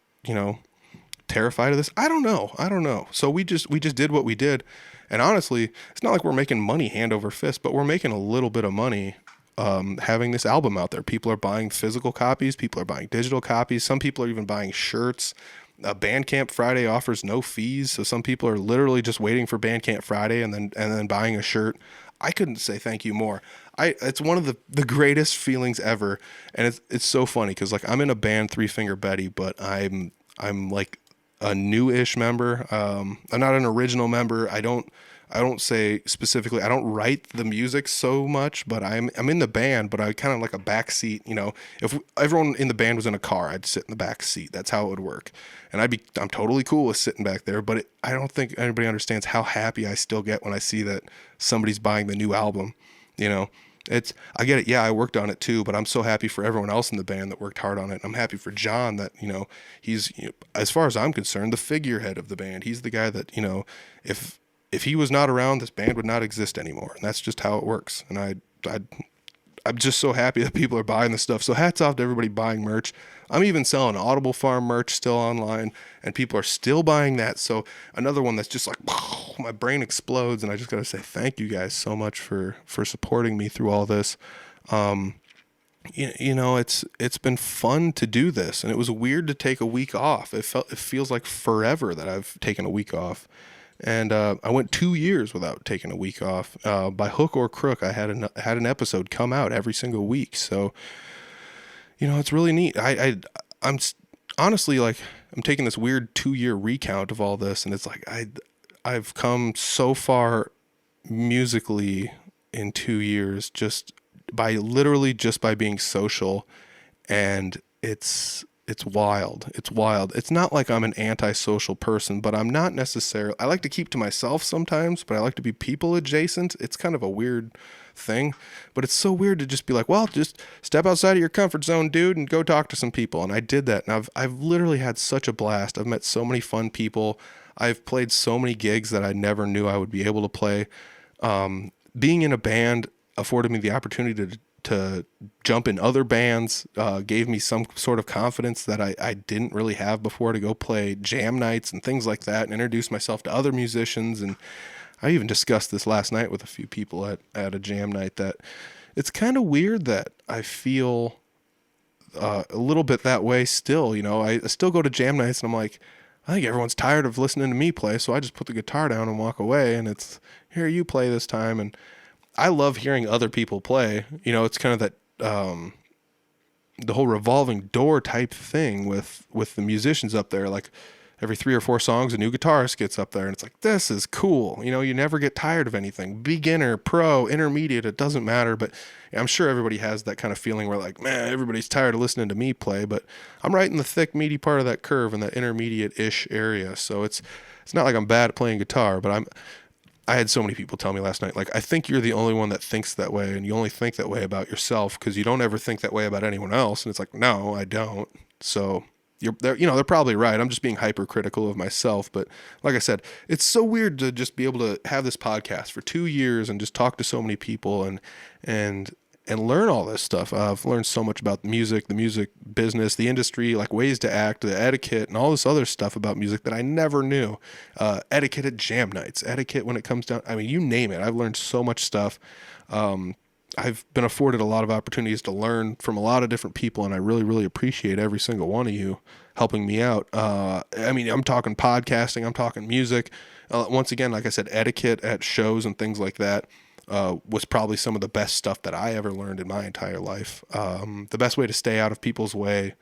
terrified of this? I don't know. So we just did what we did. And honestly, it's not like we're making money hand over fist, but we're making a little bit of money having this album out there. People are buying physical copies. People are buying digital copies. Some people are even buying shirts. Bandcamp Friday offers no fees. So some people are literally just waiting for Bandcamp Friday and then buying a shirt. I couldn't say thank you more. It's one of the greatest feelings ever. And it's so funny because like I'm in a band, Three Finger Betty, but I'm like a new-ish member. I'm not an original member. I don't say specifically, I don't write the music so much, but I'm in the band, but I kind of like a back seat. If everyone in the band was in a car, I'd sit in the back seat. That's how it would work. And I'm totally cool with sitting back there, but I don't think anybody understands how happy I still get when I see that somebody's buying the new album. I get it. Yeah, I worked on it too, but I'm so happy for everyone else in the band that worked hard on it. I'm happy for John that, he's, as far as I'm concerned, the figurehead of the band. He's the guy that, if he was not around, this band would not exist anymore. And that's just how it works. And I'm just so happy that people are buying this stuff. So hats off to everybody buying merch. I'm even selling Audible Farm merch still online, and people are still buying that. So another one that's just like, my brain explodes, and I just got to say thank you guys so much for supporting me through all this. It's been fun to do this, and it was weird to take a week off. It feels like forever that I've taken a week off. And I went 2 years without taking a week off. By hook or crook, I had an episode come out every single week. So, it's really neat. I'm honestly like I'm taking this weird 2-year recount of all this, and it's like I've come so far musically in 2 years just by being social, and it's wild. It's wild. It's not like I'm an antisocial person, but I'm not necessarily. I like to keep to myself sometimes, but I like to be people adjacent. It's kind of a weird thing, but it's so weird to just be like, well, just step outside of your comfort zone, dude, and go talk to some people. And I did that, and I've literally had such a blast. I've met so many fun people. I've played so many gigs that I never knew I would be able to play. Being in a band afforded me the opportunity to jump in other bands, gave me some sort of confidence that I didn't really have before, to go play jam nights and things like that and introduce myself to other musicians. And I even discussed this last night with a few people at a jam night, that it's kind of weird that I feel a little bit that way still. I still go to jam nights and I'm like, I think everyone's tired of listening to me play, so I just put the guitar down and walk away, and it's, here, you play this time. And I love hearing other people play. It's kind of that the whole revolving door type thing with the musicians up there. Like every 3 or 4 songs, a new guitarist gets up there, and it's like, this is cool. You never get tired of anything. Beginner, pro, intermediate, it doesn't matter. But I'm sure everybody has that kind of feeling where like, man, everybody's tired of listening to me play. But I'm right in the thick, meaty part of that curve, in that intermediate-ish area. So it's not like I'm bad at playing guitar, but I had so many people tell me last night, like, I think you're the only one that thinks that way, and you only think that way about yourself because you don't ever think that way about anyone else. And it's like, no, I don't. So they're probably right. I'm just being hypercritical of myself. But like I said, it's so weird to just be able to have this podcast for 2 years and just talk to so many people and learn all this stuff. I've learned so much about music, the music business, the industry, like ways to act, the etiquette, and all this other stuff about music that I never knew. Etiquette at jam nights, etiquette when it comes down. I mean, you name it. I've learned so much stuff. I've been afforded a lot of opportunities to learn from a lot of different people, and I really, really appreciate every single one of you helping me out. I'm talking podcasting, I'm talking music. Once again, like I said, etiquette at shows and things like that was probably some of the best stuff that I ever learned in my entire life. The best way to stay out of people's way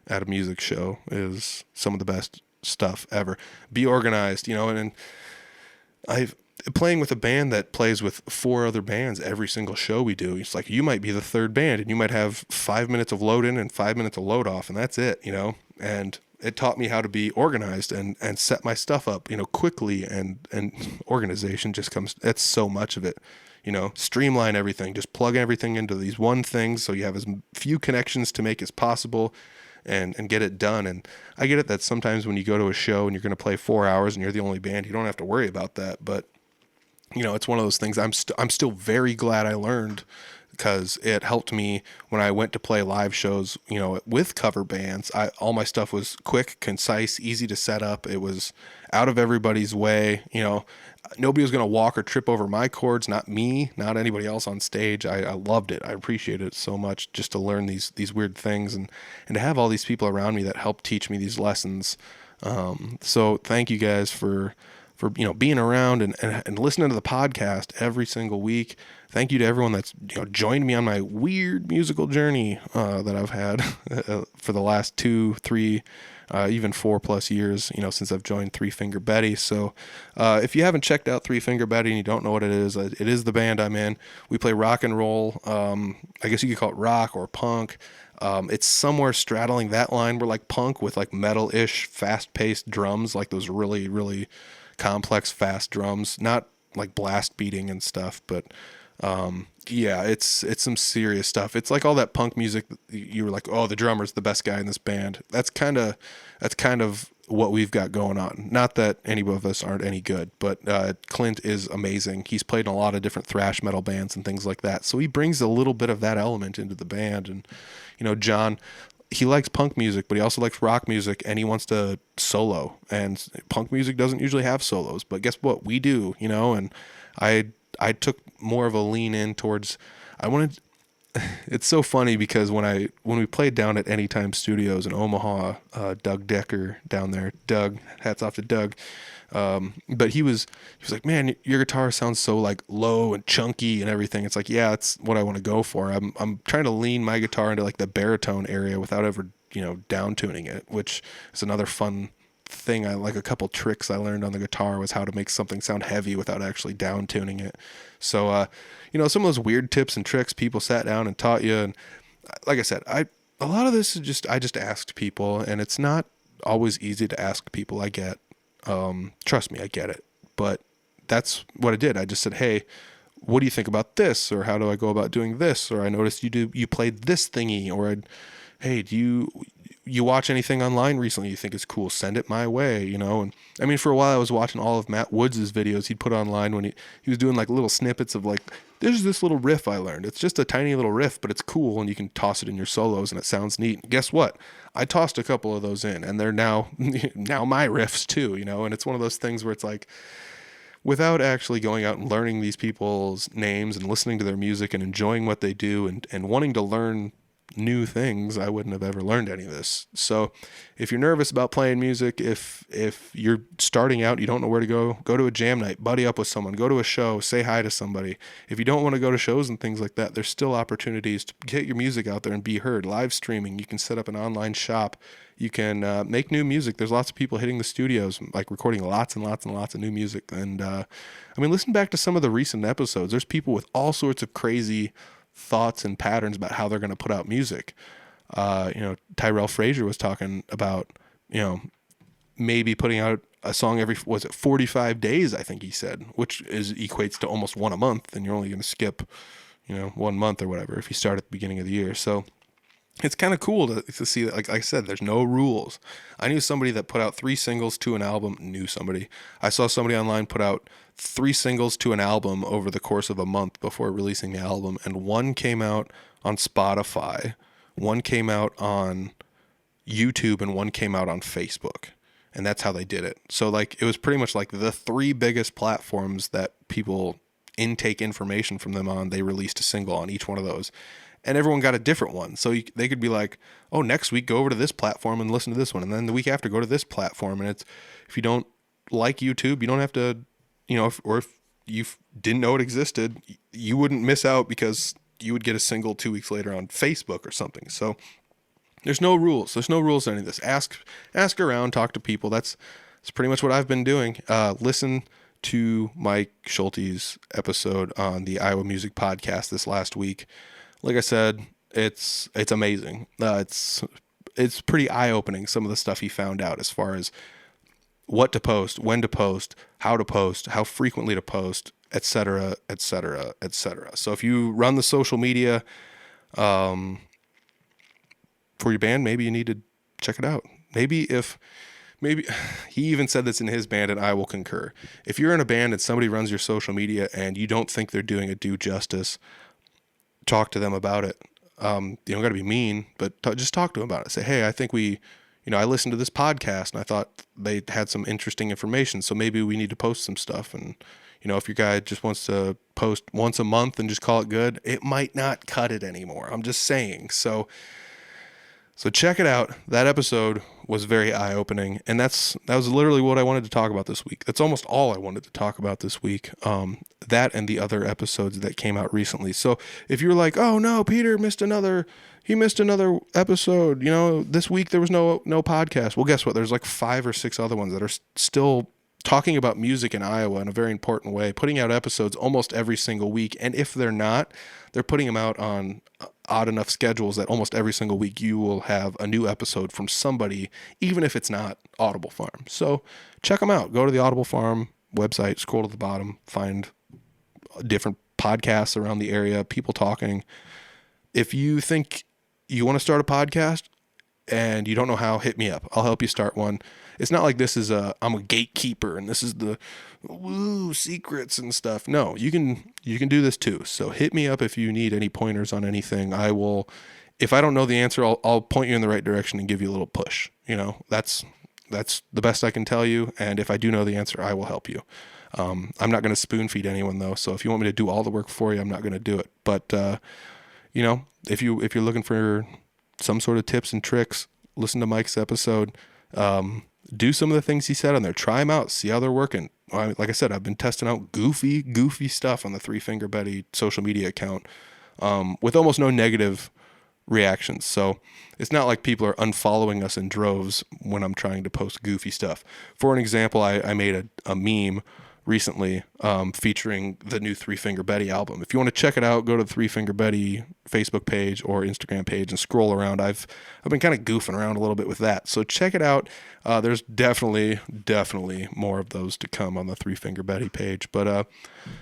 at a music show is some of the best stuff ever. Be organized, and I've playing with a band that plays with 4 other bands every single show we do. It's like, you might be the third band and you might have 5 minutes of load in and 5 minutes of load off, and that's it, and it taught me how to be organized and set my stuff up, quickly, and organization just comes, that's so much of it, streamline everything, just plug everything into these one things so you have as few connections to make as possible and get it done. And I get it that sometimes when you go to a show and you're going to play 4 hours and you're the only band, you don't have to worry about that. But it's one of those things I'm still very glad I learned, because it helped me when I went to play live shows, with cover bands. All my stuff was quick, concise, easy to set up. It was out of everybody's way. Nobody was going to walk or trip over my chords, not me, not anybody else on stage. I loved it. I appreciated it so much, just to learn these weird things, and to have all these people around me that helped teach me these lessons. So thank you guys for being around and listening to the podcast every single week. Thank you to everyone that's joined me on my weird musical journey that I've had for the last 2, 3, even 4+ years, since I've joined Three Finger Betty. So if you haven't checked out Three Finger Betty and you don't know what it is the band I'm in. We play rock and roll. I guess you could call it rock or punk. It's somewhere straddling that line. We're like punk with like metal-ish, fast-paced drums, like those really, really complex, fast drums, not like blast beating and stuff, but yeah, it's some serious stuff. It's like all that punk music. You were like, oh, the drummer's the best guy in this band. That's kind of what we've got going on. Not that any of us aren't any good, but Clint is amazing. He's played in a lot of different thrash metal bands and things like that. So he brings a little bit of that element into the band. And John, he likes punk music, but he also likes rock music, and he wants to solo. And punk music doesn't usually have solos, but guess what? We do, and I took more of a lean in towards, I wanted, it's so funny because when we played down at Anytime Studios in Omaha, Doug Decker down there, Doug, hats off to Doug. But he was like, man, your guitar sounds so like low and chunky and everything. It's like, yeah, that's what I want to go for. I'm trying to lean my guitar into like the baritone area without ever, down tuning it, which is another fun thing. I like a couple tricks I learned on the guitar was how to make something sound heavy without actually down tuning it. So, some of those weird tips and tricks people sat down and taught you. And like I said, a lot of this is I just asked people, and it's not always easy to ask people. I get, trust me, I get it, but that's what I did. I just said, hey, what do you think about this? Or how do I go about doing this? Or I noticed you played this thingy, or hey, do you watch anything online recently you think is cool? Send it my way, And I mean, for a while I was watching all of Matt Woods' videos he'd put online when he was doing like little snippets of like, there's this little riff I learned. It's just a tiny little riff, but it's cool, and you can toss it in your solos and it sounds neat. And guess what? I tossed a couple of those in, and they're now my riffs too, And it's one of those things where it's like, without actually going out and learning these people's names and listening to their music and enjoying what they do and wanting to learn new things, I wouldn't have ever learned any of this. So if you're nervous about playing music, if you're starting out, you don't know where to go to a jam night, buddy up with someone, go to a show, say hi to somebody. If you don't want to go to shows and things like that, there's still opportunities to get your music out there and be heard. Live streaming, you can set up an online shop, you can make new music. There's lots of people hitting the studios, like recording lots and lots and lots of new music. And listen back to some of the recent episodes. There's people with all sorts of crazy thoughts and patterns about how they're going to put out music. Tyrell Frazier was talking about, maybe putting out a song every, 45 days, I think he said, which equates to almost one a month, and you're only going to skip, 1 month or whatever if you start at the beginning of the year. So it's kind of cool to see that, like I said, there's no rules. I knew somebody that put out 3 singles to an album. I saw somebody online put out 3 singles to an album over the course of a month before releasing the album, and one came out on Spotify, one came out on YouTube, and one came out on Facebook. And that's how they did it. So like, it was pretty much like the 3 biggest platforms that people intake information from them on, they released a single on each one of those. And everyone got a different one. So they could be like, oh, next week go over to this platform and listen to this one. And then the week after, go to this platform. And if you don't like YouTube, you don't have to, if you didn't know it existed, you wouldn't miss out because you would get a single 2 weeks later on Facebook or something. So there's no rules. There's no rules to any of this. Ask around, talk to people. That's pretty much what I've been doing. Listen to Mike Schulte's episode on the Iowa Music Podcast this last week. Like I said, it's amazing. It's pretty eye-opening, some of the stuff he found out as far as what to post, when to post, how frequently to post, etc., etc., etc. So if you run the social media for your band, maybe you need to check it out. Maybe if maybe he even said this in his band, and I will concur. If you're in a band and somebody runs your social media and you don't think they're doing it due justice, talk to them about it. You don't got to be mean, but just talk to them about it. Say, hey, I think I listened to this podcast and I thought they had some interesting information. So maybe we need to post some stuff. And, if your guy just wants to post once a month and just call it good, it might not cut it anymore. I'm just saying. So check it out. That episode was very eye-opening, and that was literally what I wanted to talk about this week. That's almost all I wanted to talk about this week. That and the other episodes that came out recently. So if you're like, oh no, Peter missed another episode. This week there was no podcast. Well, guess what? There's like 5 or 6 other ones that are still talking about music in Iowa in a very important way, putting out episodes almost every single week. And if they're not, they're putting them out on odd enough schedules that almost every single week you will have a new episode from somebody, even if it's not Audible Farm. So check them out. Go to the Audible Farm website, scroll to the bottom, find different podcasts around the area, people talking. If you think you want to start a podcast and you don't know how, hit me up. I'll help you start one. It's not like I'm a gatekeeper and this is the secrets and stuff. No, you can do this too. So hit me up if you need any pointers on anything. I will, if I don't know the answer, I'll point you in the right direction and give you a little push. That's the best I can tell you. And if I do know the answer, I will help you. I'm not going to spoon feed anyone though. So if you want me to do all the work for you, I'm not going to do it. But, if you're looking for some sort of tips and tricks, listen to Mike's episode. Do some of the things he said on there. Try them out. See how they're working. Like I said, I've been testing out goofy stuff on the Three Finger Betty social media account with almost no negative reactions. So it's not like people are unfollowing us in droves when I'm trying to post goofy stuff. For an example, I made a meme recently featuring the new Three Finger Betty album. If you want to check it out, go to the Three Finger Betty Facebook page or Instagram page and scroll around. I've been kind of goofing around a little bit with that. So check it out. There's definitely more of those to come on the Three Finger Betty page. But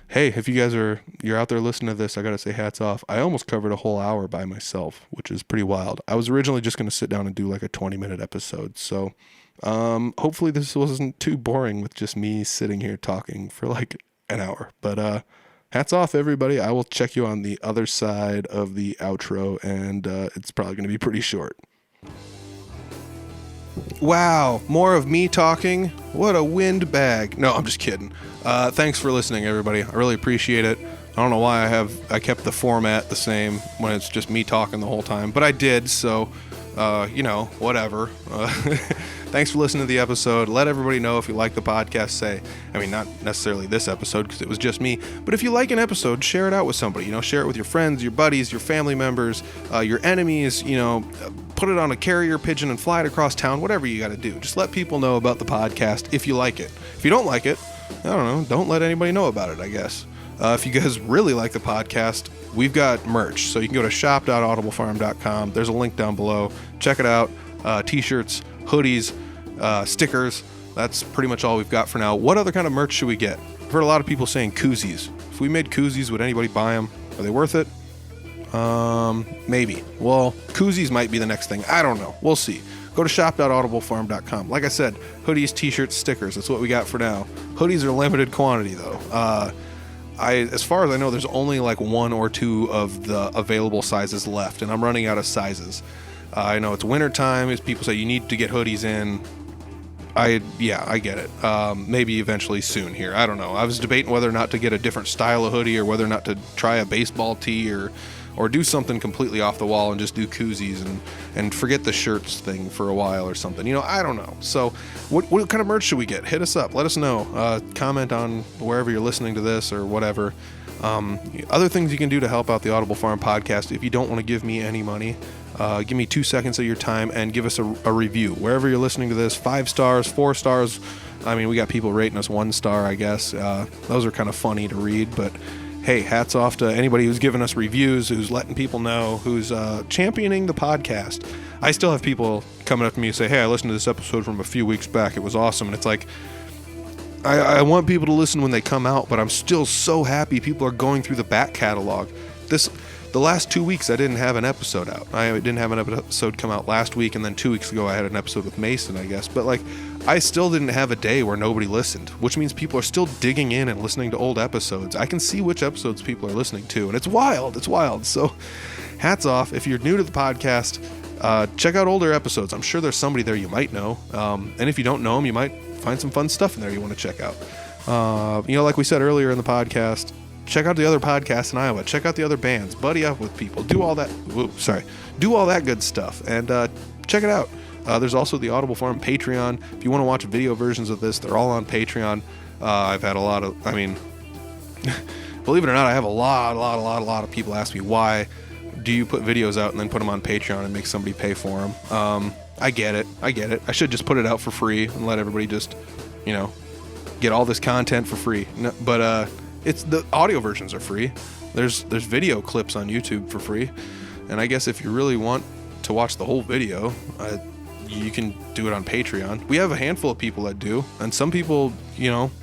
hey, if you're out there listening to this, I got to say hats off. I almost covered a whole hour by myself, which is pretty wild. I was originally just going to sit down and do like a 20-minute episode. So hopefully this wasn't too boring with just me sitting here talking for like an hour, but hats off everybody. I will check you on the other side of the outro, and it's probably going to be pretty short. Wow, more of me talking. What a windbag. No, I'm just kidding. Thanks for listening, everybody. I really appreciate it. I don't know why I kept the format the same when it's just me talking the whole time, but I did, so whatever. Thanks for listening to the episode. Let everybody know if you like the podcast. Not necessarily this episode because it was just me, but if you like an episode, share it out with somebody. Share it with your friends, your buddies, your family members, your enemies. Put it on a carrier pigeon and fly it across town. Whatever you got to do. Just let people know about the podcast if you like it. If you don't like it, I don't know. Don't let anybody know about it, I guess. If you guys really like the podcast, we've got merch. So you can go to shop.audiblefarm.com. There's a link down below. Check it out. T-shirts, hoodies, stickers. That's pretty much all we've got for now. What other kind of merch should we get? I've heard a lot of people saying koozies. If we made koozies, would anybody buy them? Are they worth it? Maybe. Well, koozies might be the next thing. I don't know. We'll see. Go to shop.audiblefarm.com. Like I said, hoodies, t-shirts, stickers. That's what we got for now. Hoodies are limited quantity though. As far as I know, there's only like 1 or 2 of the available sizes left, and I'm running out of sizes. I know it's winter time, as people say you need to get hoodies in. I get it. Maybe eventually soon here. I don't know. I was debating whether or not to get a different style of hoodie or whether or not to try a baseball tee or do something completely off the wall and just do koozies and forget the shirts thing for a while or something. I don't know. So what kind of merch should we get? Hit us up. Let us know. Comment on wherever you're listening to this or whatever. Other things you can do to help out the Audible Farm podcast. If you don't want to give me any money, give me 2 seconds of your time and give us a review. Wherever you're listening to this, 5 stars, 4 stars. We got people rating us 1 star, I guess. Those are kind of funny to read, but hey, hats off to anybody who's giving us reviews, who's letting people know, who's championing the podcast. I still have people coming up to me and say, hey, I listened to this episode from a few weeks back. It was awesome. And it's like, I want people to listen when they come out, but I'm still so happy people are going through the back catalog. The the last 2 weeks I didn't have an episode out. I didn't have an episode come out last week, and then 2 weeks ago I had an episode with Mason, I guess. But like, I still didn't have a day where nobody listened, which means people are still digging in and listening to old episodes. I can see which episodes people are listening to, and it's wild. It's wild. So hats off. If you're new to the podcast, check out older episodes. I'm sure there's somebody there you might know. And if you don't know them, you might find some fun stuff in there you want to check out. Like we said earlier in the podcast, check out the other podcasts in Iowa. Check out the other bands. Buddy up with people. Do all that. Do all that good stuff. And check it out. There's also the Audible Farm Patreon. If you want to watch video versions of this, they're all on Patreon. I've had believe it or not, I have a lot of people ask me, why do you put videos out and then put them on Patreon and make somebody pay for them? I get it. I should just put it out for free and let everybody just, get all this content for free. No, but it's the audio versions are free. There's video clips on YouTube for free. And I guess if you really want to watch the whole video, you can do it on Patreon. We have a handful of people that do, and some people,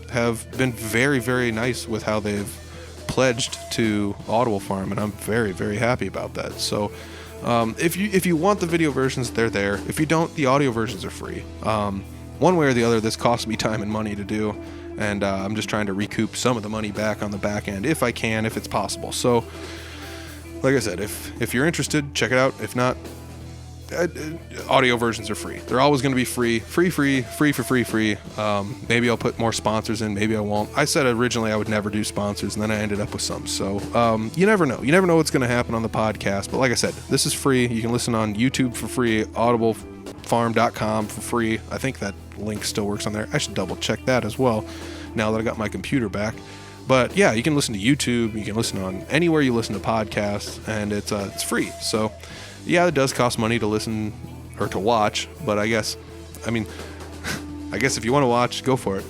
have been very, very nice with how they've pledged to Audible Farm, and I'm very, very happy about that. So if you want the video versions, they're there. If you don't, the audio versions are free. One way or the other, this costs me time and money to do, and I'm just trying to recoup some of the money back on the back end if I can, if it's possible. So like I said, if you're interested, check it out. If not, audio versions are free. They're always going to be free. Maybe I'll put more sponsors in, maybe I won't. I said originally I would never do sponsors, and then I ended up with some. So you never know what's going to happen on the podcast. But like I said, this is free. You can listen on YouTube for free, audiblefarm.com for free. I think that link still works on there. I should double check that as well now that I got my computer back. But yeah, you can listen to YouTube, you can listen on anywhere you listen to podcasts, and it's free. So yeah, it does cost money to listen or to watch, but I guess if you want to watch, go for it.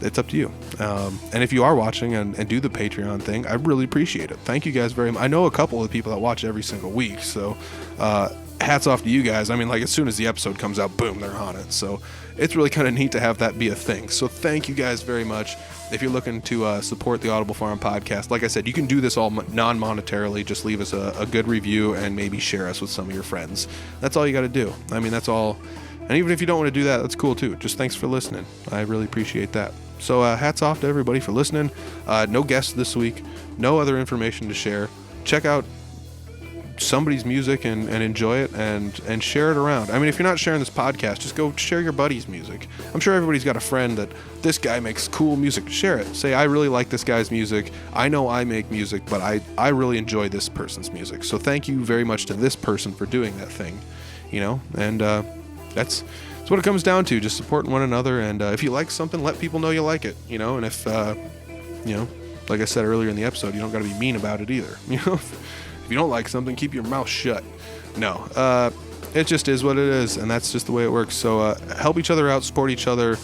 It's up to you. And if you are watching and do the Patreon thing, I really appreciate it. Thank you guys very much. I know a couple of people that watch every single week, so hats off to you guys. As soon as the episode comes out, boom, they're on it. So it's really kind of neat to have that be a thing. So thank you guys very much. If you're looking to support the Audible Farm podcast, like I said, you can do this all non-monetarily. Just leave us a good review and maybe share us with some of your friends. That's all you got to do. That's all. And even if you don't want to do that, that's cool too. Just thanks for listening. I really appreciate that. So hats off to everybody for listening. No guests this week. No other information to share. Check out somebody's music and enjoy it and share it around. If you're not sharing this podcast, just go share your buddy's music. I'm sure everybody's got a friend that this guy makes cool music. Share it. Say, I really like this guy's music. I know I make music, but I really enjoy this person's music. So thank you very much to this person for doing that thing, and that's what it comes down to, just supporting one another. And if you like something, let people know you like it, and if like I said earlier in the episode, you don't got to be mean about it either. If you don't like something, keep your mouth shut. No, it just is what it is, and that's just the way it works. So help each other out, support each other.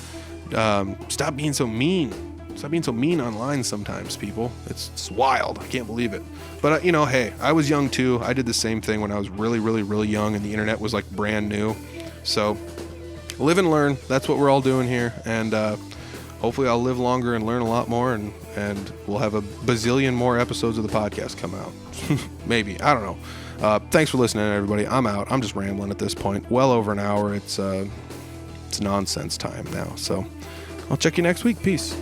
Stop being so mean. Stop being so mean online sometimes, people. It's wild. I can't believe it. But hey, I was young too. I did the same thing when I was really, really, really young, and the internet was like brand new. So live and learn. That's what we're all doing here, and hopefully I'll live longer and learn a lot more, and we'll have a bazillion more episodes of the podcast come out. Maybe. I don't know. Thanks for listening, everybody. I'm out. I'm just rambling at this point. Well over an hour. It's nonsense time now. So I'll check you next week. Peace.